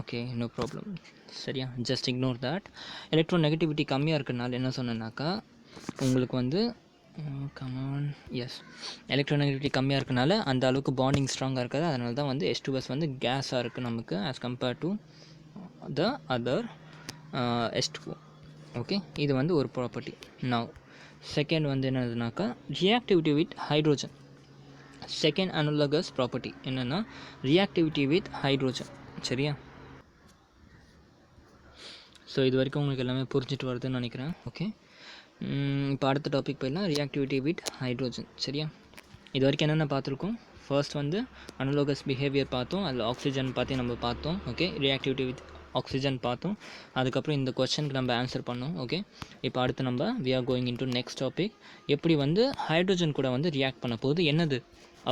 ஓகே, நோ ப்ராப்ளம், சரியா, ஜஸ்ட் இக்னோர் தட். எலக்ட்ரோநெகட்டிவிட்டி கம்மியாக இருக்கனால என்ன சொன்னேன்னாக்கா, உங்களுக்கு வந்து கமான் எஸ், எலக்ட்ரோநெகட்டிவிட்டி கம்மியாக இருக்கனால அந்த அளவுக்கு பாண்டிங் ஸ்ட்ராங்காக இருக்காது. அதனால தான் வந்து H2S வந்து கேஸாக இருக்குது நமக்கு as compared to the other H2O. Okay, இது வந்து ஒரு ப்ராப்பர்ட்டி. நவ் செகண்ட் வந்து என்னதுனாக்கா, reactivity with hydrogen. Second analogous property என்னென்னா ரியாக்டிவிட்டி வித் ஹைட்ரோஜன். சரியா, ஸோ இது வரைக்கும் உங்களுக்கு எல்லாமே புரிஞ்சிட்டு வருதுன்னு நினைக்கிறேன். ஓகே, இப்போ அடுத்த டாபிக் போயிடலாம், ரியாக்டிவிட்டி வித் ஹைட்ரோஜன். சரியா, இது வரைக்கும் என்னென்ன பார்த்துருக்கோம், ஃபர்ஸ்ட் வந்து அனலோகஸ் பிஹேவியர் பார்த்தோம், அதில் ஆக்சிஜன் பார்த்து நம்ம பார்த்தோம். ஓகே, ரியாக்டிவிட்டி வித் ஆக்சிஜன் பார்த்தோம், அதுக்கப்புறம் இந்த கொஸ்டனுக்கு நம்ம ஆன்சர் பண்ணோம். ஓகே, இப்போ அடுத்து நம்ம we are going into next topic, எப்படி வந்து ஹைட்ரோஜன் கூட வந்து ரியாக்ட் பண்ண போகுது, என்னது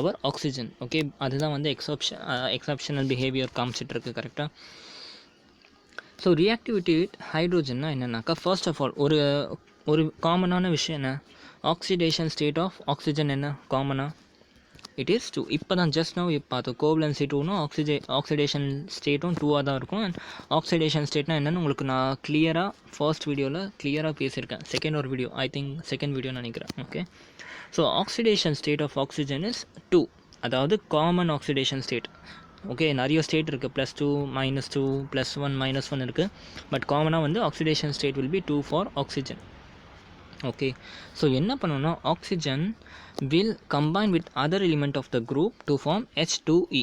அவர் ஆக்சிஜன். ஓகே, அதுதான் வந்து எக்ஸப்ஷனல் பிஹேவியர் காமிச்சிட்ருக்கு. கரெக்டாக, ஸோ ரியாக்டிவிட்டி வித் ஹைட்ரோஜன்னா என்னென்னாக்கா, ஃபர்ஸ்ட் ஆஃப் ஆல் ஒரு காமனான விஷயம் என்ன, ஆக்சிடேஷன் ஸ்டேட் ஆஃப் ஆக்சிஜன் என்ன காமனாக, இட் இஸ் 2. இப்போ தான் ஜஸ்ட் நவ் இப்போ பார்த்தோம், கோவலன்சி 2னும் ஆக்சிடேஷன் ஸ்டேட்டும் 2ஆக தான் இருக்கும். அண்ட் ஆக்சிடேஷன் ஸ்டேட்னா என்னென்னு உங்களுக்கு நான் கிளியராக ஃபர்ஸ்ட் வீடியோவில் கிளியராக பேசியிருக்கேன். Second video, I think second video நினைக்கிறேன். Okay, so oxidation state of oxygen is 2, அதாவது காமன் ஆக்சிடேஷன் ஸ்டேட். ஓகே, நிறைய ஸ்டேட் இருக்குது, +2 -2 +1 -1 இருக்குது, பட் காமனாக வந்து oxidation state will be 2 for oxygen. Okay, so என்ன பண்ணணும்னா, ஆக்சிஜன் will combine with other element of the group to form H2E.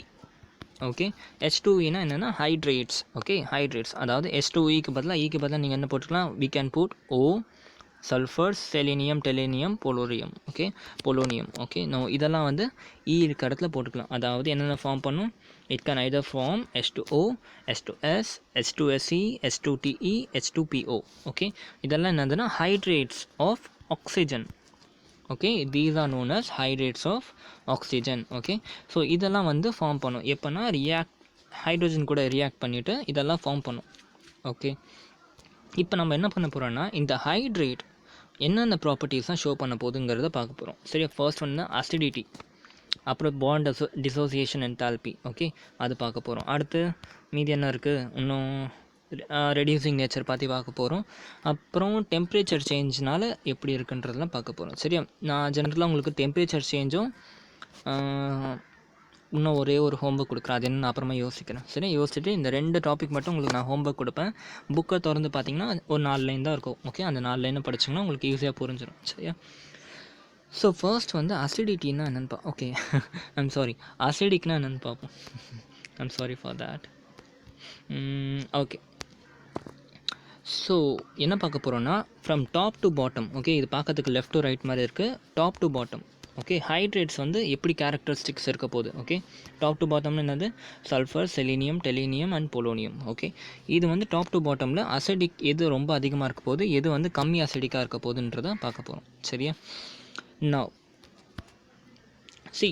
Okay, H2Eனா என்னென்னா ஹைட்ரேட்ஸ். ஓகே, ஹைட்ரேட்ஸ், அதாவது H2Eக்கு பதிலாக நீங்கள் என்ன போட்டுக்கலாம், we can put O, sulphur, selenium, tellurium, polonium. Okay, polonium. Okay, no இதெல்லாம் வந்து இருக்க இடத்துல போட்டுக்கலாம். அதாவது என்னென்ன ஃபார்ம் பண்ணும், it can either form H2O, H2S, H2Se, H2Te, H2PO. Okay, இதெல்லாம் என்னதுன்னா hydrates of oxygen. Okay, these are known as hydrates of oxygen. Okay, so இதெல்லாம் வந்து ஃபார்ம் பண்ணும் எப்போனா ஹைட்ரோஜன் கூட ரியாக்ட் பண்ணிவிட்டு இதெல்லாம் ஃபார்ம் பண்ணும். ஓகே, இப்போ நம்ம என்ன பண்ண போகிறோன்னா, இந்த ஹைட்ரேட் என்னென்ன ப்ராப்பர்ட்டிஸ்லாம் ஷோ பண்ண போகுதுங்கிறத பார்க்க போகிறோம். சரியா? ஃபர்ஸ்ட் வந்து அசிடிட்டி, அப்புறம் பாண்ட் டிசோசியேஷன் என்தால்பி. ஓகே, அது பார்க்க போகிறோம். அடுத்து மீதி என்ன இருக்குது, இன்னும் ரெடியூசிங் நேச்சர் பற்றி பார்க்க போகிறோம். அப்புறம் டெம்பரேச்சர் சேஞ்ச்னால எப்படி இருக்குன்றதெல்லாம் பார்க்க போகிறோம். சரியா? நான் ஜென்ரலாக உங்களுக்கு டெம்பரேச்சர் சேஞ்சும் இன்னும் ஒரே ஒரு ஹோம்ஒர்க் கொடுக்குறேன். அது என்ன அப்புறமா யோசிக்கிறேன். சரி, யோசிச்சுட்டு இந்த 2 டாபிக் மட்டும் உங்களுக்கு நான் ஹோம்ஒர்க் கொடுப்பேன். புக்கை திறந்து பார்த்தீங்கன்னா ஒரு 4 லைன் தான் இருக்கும். ஓகே, அந்த 4 லைனை படிச்சிங்கன்னா உங்களுக்கு ஈஸியாக புரிஞ்சிடும். சரியா? ஸோ ஃபர்ஸ்ட் வந்து அசிடிட்டின்னா என்னென்னு ஓகே ஐம் சாரி, அசிடிக்னா என்னென்னு பார்ப்போம். I'm sorry for that. Okay, so என்ன பார்க்க போகிறோன்னா from top to bottom. Okay, இது பார்க்கறதுக்கு லெஃப்ட் டு ரைட் மாதிரி இருக்குது. Top to bottom. Okay, hydrates வந்து எப்படி கேரக்டரிஸ்டிக்ஸ் இருக்க போகுது. ஓகே, டாப் டு பாட்டம்னு என்னது, sulphur, selenium, tellurium and polonium. Okay, இது வந்து டாப் டு பாட்டமில் அசிடிக் எது ரொம்ப அதிகமாக இருக்க போகுது, எது வந்து கம்மி அசிடிக்காக இருக்க போகுதுன்றதை பார்க்க போகிறோம். சரியா? நவ் சி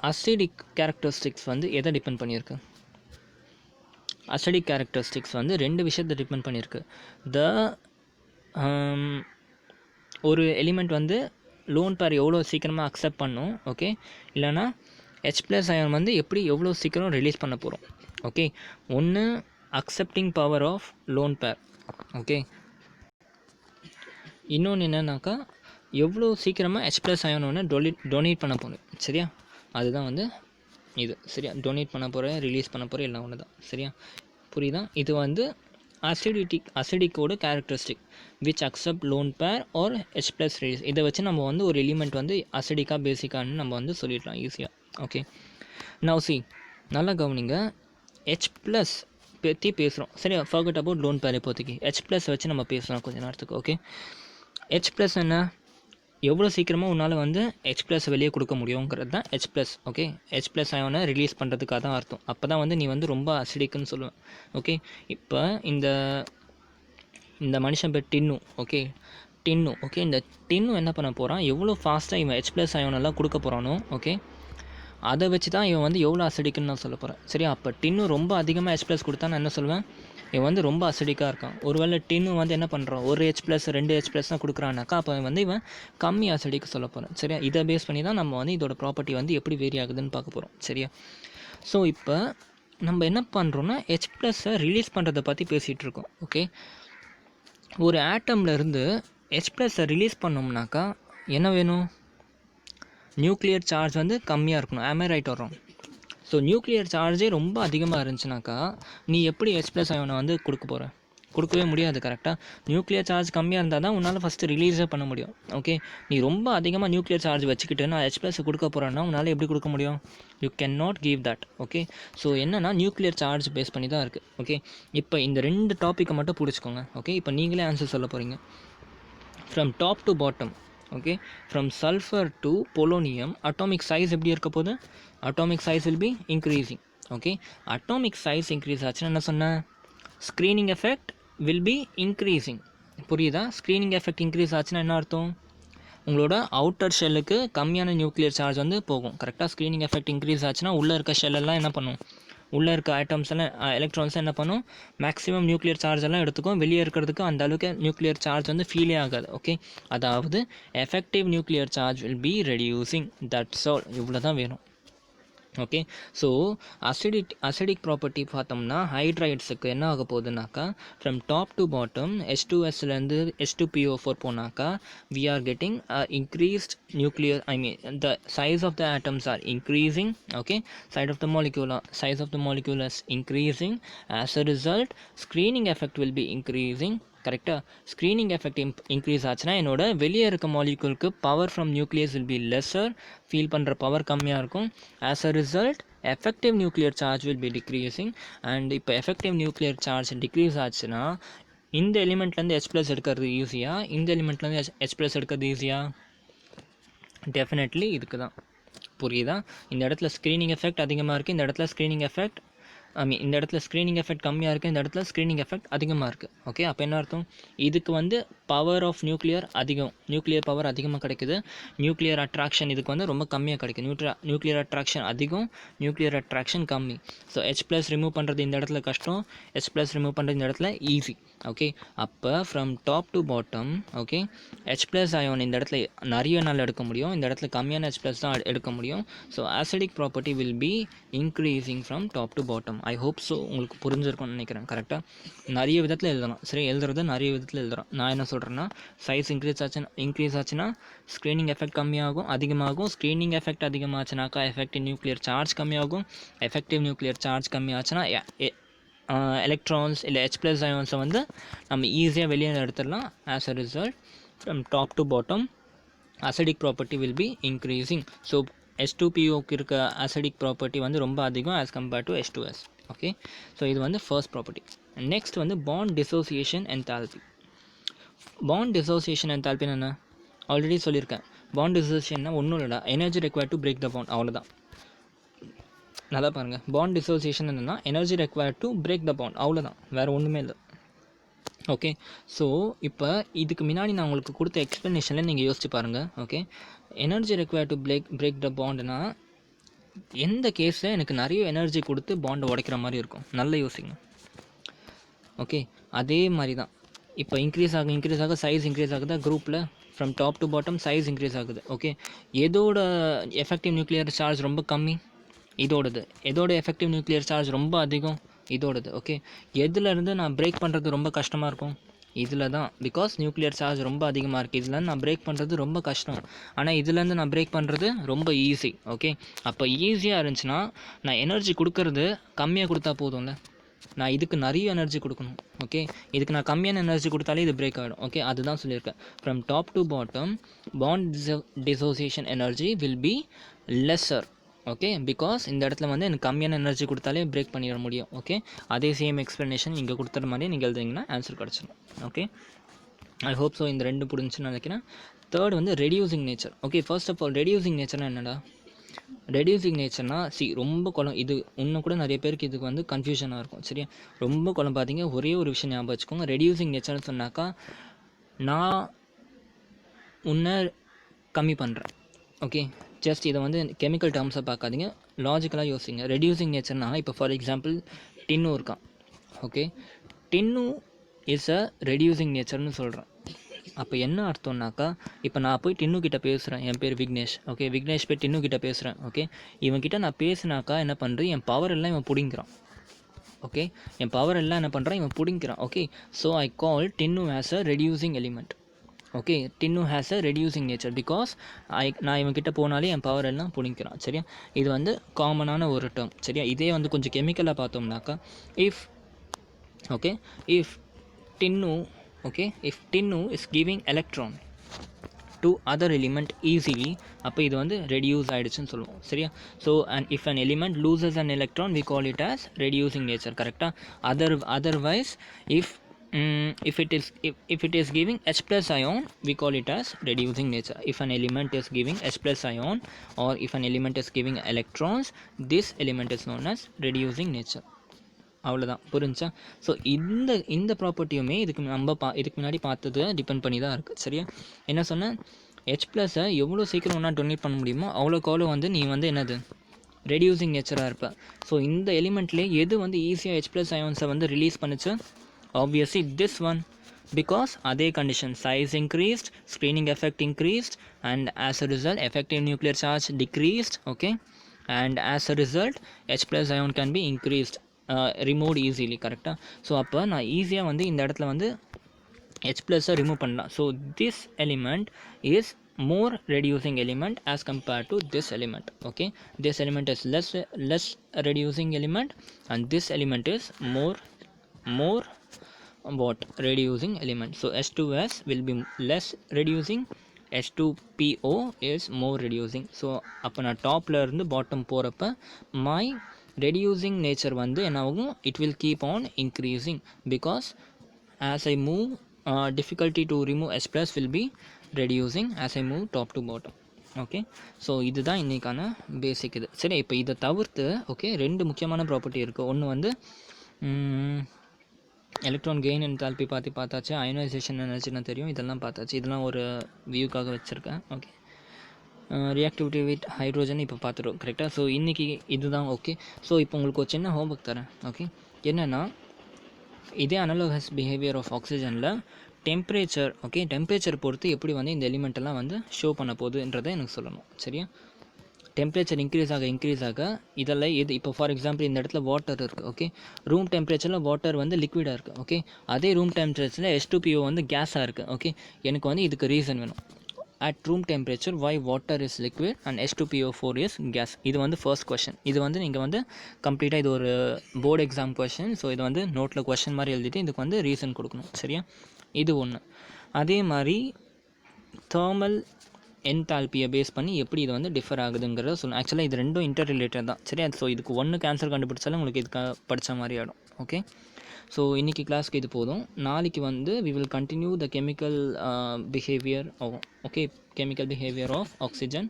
அசிடிக் கேரக்டரிஸ்டிக்ஸ் வந்து எதை டிபெண்ட் பண்ணியிருக்கு? அசிடிக் கேரக்டரிஸ்டிக்ஸ் வந்து 2 விஷயத்தை டிபெண்ட் பண்ணியிருக்கு. ஒரு எலிமெண்ட் வந்து லோன் பேர் எவ்வளோ சீக்கிரமாக அக்செப்ட் பண்ணும். ஓகே, இல்லைனா H+ அயன் வந்து எப்படி எவ்வளோ சீக்கிரம் ரிலீஸ் பண்ண போகிறோம். ஓகே, ஒன்று accepting power of lone pair. Okay, இன்னொன்று என்னன்னாக்கா எவ்வளோ சீக்கிரமாக H+ அயன் ஒன்று டொனேட் பண்ண போகணும். சரியா? அதுதான் வந்து இது. சரியா? டொனேட் பண்ண போகிற, ரிலீஸ் பண்ண போகிற எல்லாம் ஒன்று தான். சரியா? புரியுதா? இது வந்து அசிடிக்கோட characteristic which accept lone pair are H+ ரீஸ். இதை வச்சு நம்ம வந்து ஒரு எலிமெண்ட் வந்து அசிடிக்கா பேசிக்கான்னு நம்ம வந்து சொல்லிடலாம் ஈஸியாக. ஓகே, நவ் சி, நல்லா கவனிங்க. H+ பற்றி பேசுகிறோம். சரியா? Forgot about lone pair. இப்போதைக்கு H+ வச்சு நம்ம பேசலாம் கொஞ்சம் நேரத்துக்கு. ஓகே, H+ என்ன, எவ்வளோ சீக்கிரமாக உன்னால் வந்து H+ வெளியே கொடுக்க முடியுங்கிறது தான் H+. ஓகே, H+ அயனை ரிலீஸ் பண்ணுறதுக்காக தான் அர்த்தம். அப்போ தான் வந்து நீ வந்து ரொம்ப அசிடிக்குன்னு சொல்லுவேன். ஓகே, இப்போ இந்த மனுஷன் பேர் டின்னு. ஓகே, இந்த டின்னு என்ன பண்ண போகிறான், எவ்வளோ ஃபாஸ்ட்டாக இவன் H+ அயனெல்லாம் கொடுக்க போகிறானோ, ஓகே, அதை வச்சு தான் இவன் வந்து எவ்வளோ அசிடிக்குன்னு நான் சொல்ல போகிறேன். சரியா? அப்போ டின்னு ரொம்ப அதிகமாக H+ கொடுத்தா நான் என்ன சொல்லுவேன், இவன் வந்து ரொம்ப அசிடிக்காக இருக்கான். ஒருவேளை டின்னு வந்து என்ன பண்ணுறான், ஒரு H+, 2 H+ தான் கொடுக்குறான்னாக்கா அப்போ வந்து இவன் கம்மி அசிடிக்கு சொல்ல போகிறேன். சரியா? இதை பேஸ் பண்ணி தான் நம்ம வந்து இதோட ப்ராப்பர்ட்டி வந்து எப்படி வேரி ஆகுதுன்னு பார்க்க போகிறோம். சரியா? ஸோ இப்போ நம்ம என்ன பண்ணுறோன்னா H+-ஐ ரிலீஸ் பண்ணுறதை பற்றி பேசிகிட்டு இருக்கோம். ஓகே, ஒரு ஆட்டம்லேருந்து H+-ஐ ரிலீஸ் பண்ணோம்னாக்கா என்ன வேணும், நியூக்ளியர் சார்ஜ் வந்து கம்மியாக இருக்கணும். ஆமே ரைட் வரும். ஸோ நியூக்ளியர் சார்ஜே ரொம்ப அதிகமாக இருந்துச்சுனாக்கா நீ எப்படி H+ அயனை வந்து கொடுக்கவே முடியாது. கரெக்டாக? நியூக்ளியர் சார்ஜ் கம்மியாக இருந்தால் தான் உன்னால் ஃபஸ்ட்டு ரிலீஸே பண்ண முடியும். ஓகே, நீ ரொம்ப அதிகமாக நியூக்ளியர் சார்ஜ் வச்சுக்கிட்டு நான் H+ கொடுக்க போகிறேன்னா உன்னால் எப்படி கொடுக்க முடியும்? You can not give that. Okay, so என்னென்னா நியூக்ளியர் சார்ஜ் பேஸ் பண்ணி தான் இருக்குது. ஓகே, இப்போ இந்த 2 டாப்பிக்கை மட்டும் பிடிச்சிக்கோங்க. ஓகே, இப்போ நீங்களே ஆன்சர் சொல்ல போகிறீங்க. From top to bottom. Okay, from sulphur to polonium atomic size எப்படி இருக்க போகுது, atomic size will be increasing. Okay, atomic size increase ஆச்சுன்னா என்ன சொன்னேன், screening effect will be increasing. புரியுதா? ஸ்க்ரீனிங் எஃபெக்ட் இன்க்ரீஸ் ஆச்சுன்னா என்ன அர்த்தம், உங்களோட அவுட்டர் ஷெல்லுக்கு கம்மியான நியூக்ளியர் சார்ஜ் வந்து போகும். கரெக்டாக? ஸ்க்ரீனிங் எஃபெக்ட் இன்க்ரீஸ் ஆச்சுன்னா உள்ளே இருக்க ஷெல்லெல்லாம் என்ன பண்ணும், உள்ளே இருக்க ஆட்டம்ஸ் எல்லாம் எலக்ட்ரான்ஸ் என்ன பண்ணும், மேக்ஸிமம் நியூக்ளியர் சார்ஜ் எல்லாம் எடுத்துக்கும். வெளியே இருக்கிறதுக்கு அந்த அளவுக்கு நியூக்ளியர் சார்ஜ் வந்து ஃபீலே ஆகாது. ஓகே, அதாவது effective nuclear charge will B reducing. That's all. இவ்வளோ தான் வேணும். ஓகே, ஸோ அசிடிக் ப்ராப்பர்ட்டி பார்த்தோம்னா ஹைட்ரைட்ஸுக்கு என்ன ஆக போகுதுனாக்கா ஃப்ரம் டாப் டு பாட்டம் H2Sலேருந்து H2PO4 போனாக்கா we are getting increased nuclear, the size of the atoms are increasing. Okay, size of the molecule is increasing. As a result, screening effect will be increasing. கரெக்டாக? Screening effect increase ஆச்சுன்னா என்னோட வெளியே இருக்க மாலிக்யூலுக்கு power from nucleus will be lesser, feel பண்ணுற power கம்மியாக இருக்கும். As a result effective nuclear charge will be decreasing. And இப்போ எஃபெக்டிவ் நியூக்ளியர் சார்ஜ் டிக்ரீஸ் ஆச்சுன்னா இந்த எலிமெண்ட்லேருந்து H+ எடுக்கிறது ஈஸியாக, இந்த எலிமெண்ட்லேருந்து H+ எடுக்கிறது ஈஸியாக? டெஃபினெட்லி இதுக்கு தான். புரியுதா? இந்த இடத்துல ஸ்க்ரீனிங் எஃபெக்ட் அதிகமாக இருக்குது, இந்த இடத்துல ஸ்க்ரீனிங் எஃபெக்ட் ஐ மீன் இந்த இடத்துல ஸ்க்ரீனிங் எஃபெக்ட் கம்மியாக இருக்குது, இந்த இடத்துல ஸ்க்ரீனிங் எஃபெக்ட் அதிகமாக இருக்குது. ஓகே, அப்போ என்ன அர்த்தம்? இதுக்கு வந்து பவர் ஆஃப் நியூக்ளியர் அதிகம், நியூக்ளியர் பவர் அதிகமாக கிடைக்குது. நியூக்ளியர் அட்ராக்ஷன் இதுக்கு வந்து ரொம்ப கம்மியாக கிடைக்குது. நியூக்ளியர் அட்ராக்ஷன் அதிகம், நியூக்ளியர் அட்ராக்ஷன் கம்மி. ஸோ H+ ரிமூவ் பண்ணுறது இந்த இடத்துல கஷ்டம், H+ ரிமூவ் பண்ணுறது இந்த இடத்துல ஈஸி. ஓகே, அப்போ from top to bottom, okay, H+ ion இந்த இடத்துல நிறைய நாள் எடுக்க முடியும், இந்த இடத்துல கம்மியான H+ தான் எடுக்க முடியும். So acidic property will be increasing from top to bottom. I hope so உங்களுக்கு புரிஞ்சிருக்கும்னு நினைக்கிறேன். கரெக்டாக நிறைய விதத்தில் எழுதலாம். சரி, எழுதுறது நிறைய விதத்தில் எழுதுறோம். நான் என்ன சொல்கிறேன்னா, சைஸ் இன்க்ரீஸ் ஆச்சுன்னா ஸ்க்ரீனிங் எஃபெக்ட் கம்மியாகும், அதிகமாகும். ஸ்க்ரீனிங் எஃபெக்ட் அதிகமாச்சுனாக்கா எஃபெக்டிவ் நியூக்ளியர் சார்ஜ் கம்மியாகும். எஃபெக்டிவ் நியூக்ளியர் சார்ஜ் கம்மியாச்சுன்னா எலக்ட்ரான்ஸ் இல்லை H+ அயான்ஸை வந்து நம்ம ஈஸியாக வெளியே எடுத்துடலாம். As a result from top to bottom acidic property will be increasing. So H2POக்கு இருக்க acidic property வந்து ரொம்ப அதிகம் as compared to H2S. Okay, so இது வந்து ஃபர்ஸ்ட் ப்ராப்பர்ட்டி. நெக்ஸ்ட் வந்து bond dissociation enthalpy. Bond dissociation என்தால்பின்னு என்ன ஆல்ரெடி சொல்லியிருக்கேன். பாண்ட் டிசோசியேஷன்னா ஒன்றும் இல்லைடா, energy required to break the bond, அவ்வளோதான். நல்லா பாருங்கள், பாண்ட் டிசோசியேஷன் என்னென்னா energy required to break the bond, அவ்வளோதான், வேறு ஒன்றுமே இல்லை. ஓகே, ஸோ இப்போ இதுக்கு முன்னாடி நான் உங்களுக்கு கொடுத்த எக்ஸ்ப்ளனேஷனில் நீங்கள் யோசிச்சு பாருங்கள். Okay, energy required to break the பாண்டுனா எந்த கேஸில் எனக்கு நிறைய எனர்ஜி கொடுத்து பாண்டை உடைக்கிற மாதிரி இருக்கும், நல்ல யோசிங்க. ஓகே, அதே மாதிரி தான் இப்போ இன்க்ரீஸ் ஆக சைஸ் இன்க்ரீஸ் ஆகுதா குரூப்பில், from top to bottom size increase ஆகுது. ஓகே, எதோட எஃபெக்டிவ் நியூக்ளியர் சார்ஜ் ரொம்ப கம்மி? இதோடது. எதோட எஃபெக்டிவ் நியூக்ளியர் சார்ஜ் ரொம்ப அதிகம்? இதோடது. ஓகே, எதுலேருந்து நான் பிரேக் பண்ணுறது ரொம்ப கஷ்டமாக இருக்கும்? இதில் தான். பிகாஸ் நியூக்ளியர் சார்ஜ் ரொம்ப அதிகமாக இருக்குது, இதில் நான் பிரேக் பண்ணுறது ரொம்ப கஷ்டம். ஆனால் இதுலேருந்து நான் பிரேக் பண்ணுறது ரொம்ப ஈஸி. ஓகே, அப்போ ஈஸியாக இருந்துச்சுன்னா நான் எனர்ஜி கொடுக்கறது கம்மியாக கொடுத்தா போதும்ல, நான் இதுக்கு நிறைய எனர்ஜி கொடுக்கணும். ஓகே, இதுக்கு நான் கம்மியான எனர்ஜி கொடுத்தாலே இது பிரேக் ஆகிடும். ஓகே, அதுதான் சொல்லியிருக்கேன். From top to bottom bond dissociation energy will be lesser. Okay, because இந்த இடத்துல வந்து எனக்கு கம்மியான எனர்ஜி கொடுத்தாலே பிரேக் பண்ணிட முடியும். ஓகே, அதே சேம் எக்ஸ்ப்ளனேஷன் இங்கே கொடுத்துற மாதிரி நீங்கள் எழுதிங்கன்னா ஆன்சர் கிடச்சிடும். ஓகே, ஐ ஹோப் ஸோ இந்த ரெண்டு புரிஞ்சுன்னு நினைக்கிறேன். தேர்ட் வந்து reducing nature. Okay, first of all reducing நேச்சர்னா என்னடா? ரெடியூசிங் நேச்சர்னா ரொம்ப இது இன்னும் கூட நிறைய பேருக்கு இதுக்கு வந்து கன்ஃபியூஷனாக இருக்கும். சரியா, ரொம்ப குழம்பாதீங்க. ஒரே ஒரு விஷயம் ஞாபகம் வச்சுக்கோங்க. ரெடியூசிங் நேச்சர்னு சொன்னாக்கா நான் உன்னை கம்மி பண்ணுறேன். ஓகே, ஜஸ்ட் இதை வந்து கெமிக்கல் டேர்ம்ஸை பார்க்காதீங்க, லாஜிக்கலாக யோசிங்க. ரெடியூசிங் நேச்சர்னா இப்போ ஃபார் எக்ஸாம்பிள் டின்னு இருக்கான். Okay, tin is a reducing நேச்சர்னு சொல்கிறேன். அப்போ என்ன அர்த்தம்னாக்கா, இப்போ நான் போய் டின்னுக்கிட்ட பேசுகிறேன், என் பேர் விக்னேஷ். ஓகே, விக்னேஷ் போய் டின்னுக்கிட்ட பேசுகிறேன். ஓகே, இவன்கிட்ட நான் பேசினாக்கா என்ன பண்ணுறேன், என் பவர் எல்லாம் இவன் பிடிங்கிறான். ஓகே, என் பவர் எல்லாம் என்ன பண்ணுறான், இவன் பிடிங்கிறான். Okay, so I call tin as a reducing element. Okay, tin has a reducing nature because நான் இவன்கிட்ட போனாலே என் பவர் எல்லாம் பிடிக்கிறான். சரியா, இது வந்து காமனான ஒரு டேர்ம். சரியா, இதே வந்து கொஞ்சம் கெமிக்கலாக பார்த்தோம்னாக்கா if tin is giving electron to other element easily, அப்போ இது வந்து ரெடியூஸ் ஆகிடுச்சுன்னு சொல்லுவோம். சரியா, so and if an element loses an electron we call it as reducing nature. கரெக்டாக. Otherwise if it is giving H+ ion we call it as reducing nature. If an element is giving H+ ion or if an element is giving electrons, this element is known as reducing nature. அவ்வளோதான், புரிஞ்சா? So இந்த ப்ராப்பர்ட்டியுமே இதுக்கு முன்னாடி பார்த்தது depend பண்ணி தான் இருக்குது. சரியா, என்ன சொன்னேன், H+-ஐ எவ்வளோ சீக்கிரம் ஒன்றா டொனேட் பண்ண முடியுமோ அவ்வளோக்கு வந்து நீ வந்து என்னது ரெடியூசிங் நேச்சராக இருப்ப. ஸோ இந்த எலிமெண்ட்லேயே எது வந்து ஈஸியாக H+ அயான்ஸை வந்து ரிலீஸ் பண்ணுச்சு? Obviously this one, because other condition, size increased, screening effect increased, and as a result effective nuclear charge decreased. Okay, and as a result H+ ion can be increased, removed easily. கரெக்டாக. So அப்போ நான் ஈஸியாக வந்து இந்த இடத்துல வந்து H+-ஐ remove பண்ணலாம். So this element is more reducing element as compared to this element. Okay, this element is less reducing element and this element is more reducing element. So H2S will be less reducing, H2PO is more reducing. So அப்போ நான் டாப்ல இருந்து bottom போகிறப்ப my reducing nature வந்து என்ன ஆகும், it will keep on increasing because as I move difficulty to remove H+ will be reducing as I move top to bottom. Okay. So இதுதான் இன்றைக்கான பேசிக் இது. சரி, இப்போ இதை தவிர்த்து ஓகே 2 முக்கியமான ப்ராப்பர்ட்டி இருக்குது. ஒன்று வந்து எலக்ட்ரான் கெயின் என்தால்பி பார்த்தாச்சு. அயனைசேஷன் எனர்ஜின்னு தெரியும், இதெல்லாம் பார்த்தாச்சு. இதெல்லாம் ஒரு வியூக்காக வச்சுருக்கேன். ஓகே. ரியாக்டிவிட்டி வித் ஹைட்ரோஜன் இப்போ பார்த்துட்டோம் கரெக்டாக. ஸோ இன்றைக்கி இதுதான். ஓகே. ஸோ இப்போ உங்களுக்கு ஒரு சின்ன ஹோம்ஒர்க் தரேன். ஓகே. என்னென்னா இதே அனலோகஸ் பிஹேவியர் ஆஃப் ஆக்சிஜனில் டெம்பரேச்சர் ஓகே டெம்பரேச்சர் பொறுத்து எப்படி வந்து இந்த எலிமெண்ட்டெல்லாம் வந்து ஷோ பண்ண போகுதுன்றதை எனக்கு சொல்லணும். சரியா? டெம்பரேச்சர் இன்க்ரீஸ் ஆக இதெல்லாம் எது இப்போ ஃபார் எக்ஸாம்பிள் இந்த இடத்துல வாட்டர் இருக்குது. ஓகே. ரூம் டெம்பரேச்சரில் வாட்டர் வந்து லிக்விடாக இருக்குது. ஓகே. அதே ரூம் டெம்பரேச்சரில் H2PO வந்து கேஸாக இருக்குது. ஓகே. எனக்கு வந்து இதுக்கு ரீசன் வேணும். At room temperature why water is liquid and H2PO4 is gas. இது வந்து ஃபர்ஸ்ட் கொஷின். இது வந்து நீங்கள் வந்து கம்ப்ளீட்டாக இது ஒரு போர்டு எக்ஸாம் கொஷின். ஸோ இது வந்து நோட்டில் கொஷின் மாதிரி எழுதிட்டு இதுக்கு வந்து ரீசன் கொடுக்கணும். சரியா? இது ஒன்று. அதே மாதிரி தேர்மல் என்தால்பியை பேஸ் பண்ணி எப்படி இது வந்து டிஃபர் ஆகுதுங்கிறத சொல்லணும். ஆக்சுவலாக இது ரெண்டும் இன்டர் ரிலேட்டட் தான். சரியா? ஸோ இதுக்கு ஒன்று கேன்சர் கண்டுபிடிச்சாலும் உங்களுக்கு இதுக்கு படித்த மாதிரி ஆகிடும். ஓகே. ஸோ இன்றைக்கி கிளாஸ்க்கு இது போதும். நாளைக்கு வந்து we will continue the chemical behaviour okay chemical behaviour of oxygen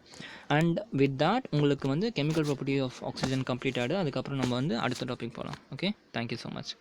and with that உங்களுக்கு வந்து chemical property of oxygen complete ஆகிடும். அதுக்கப்புறம் நம்ம வந்து அடுத்த டாபிக் போகலாம். ஓகே. Thank you so much.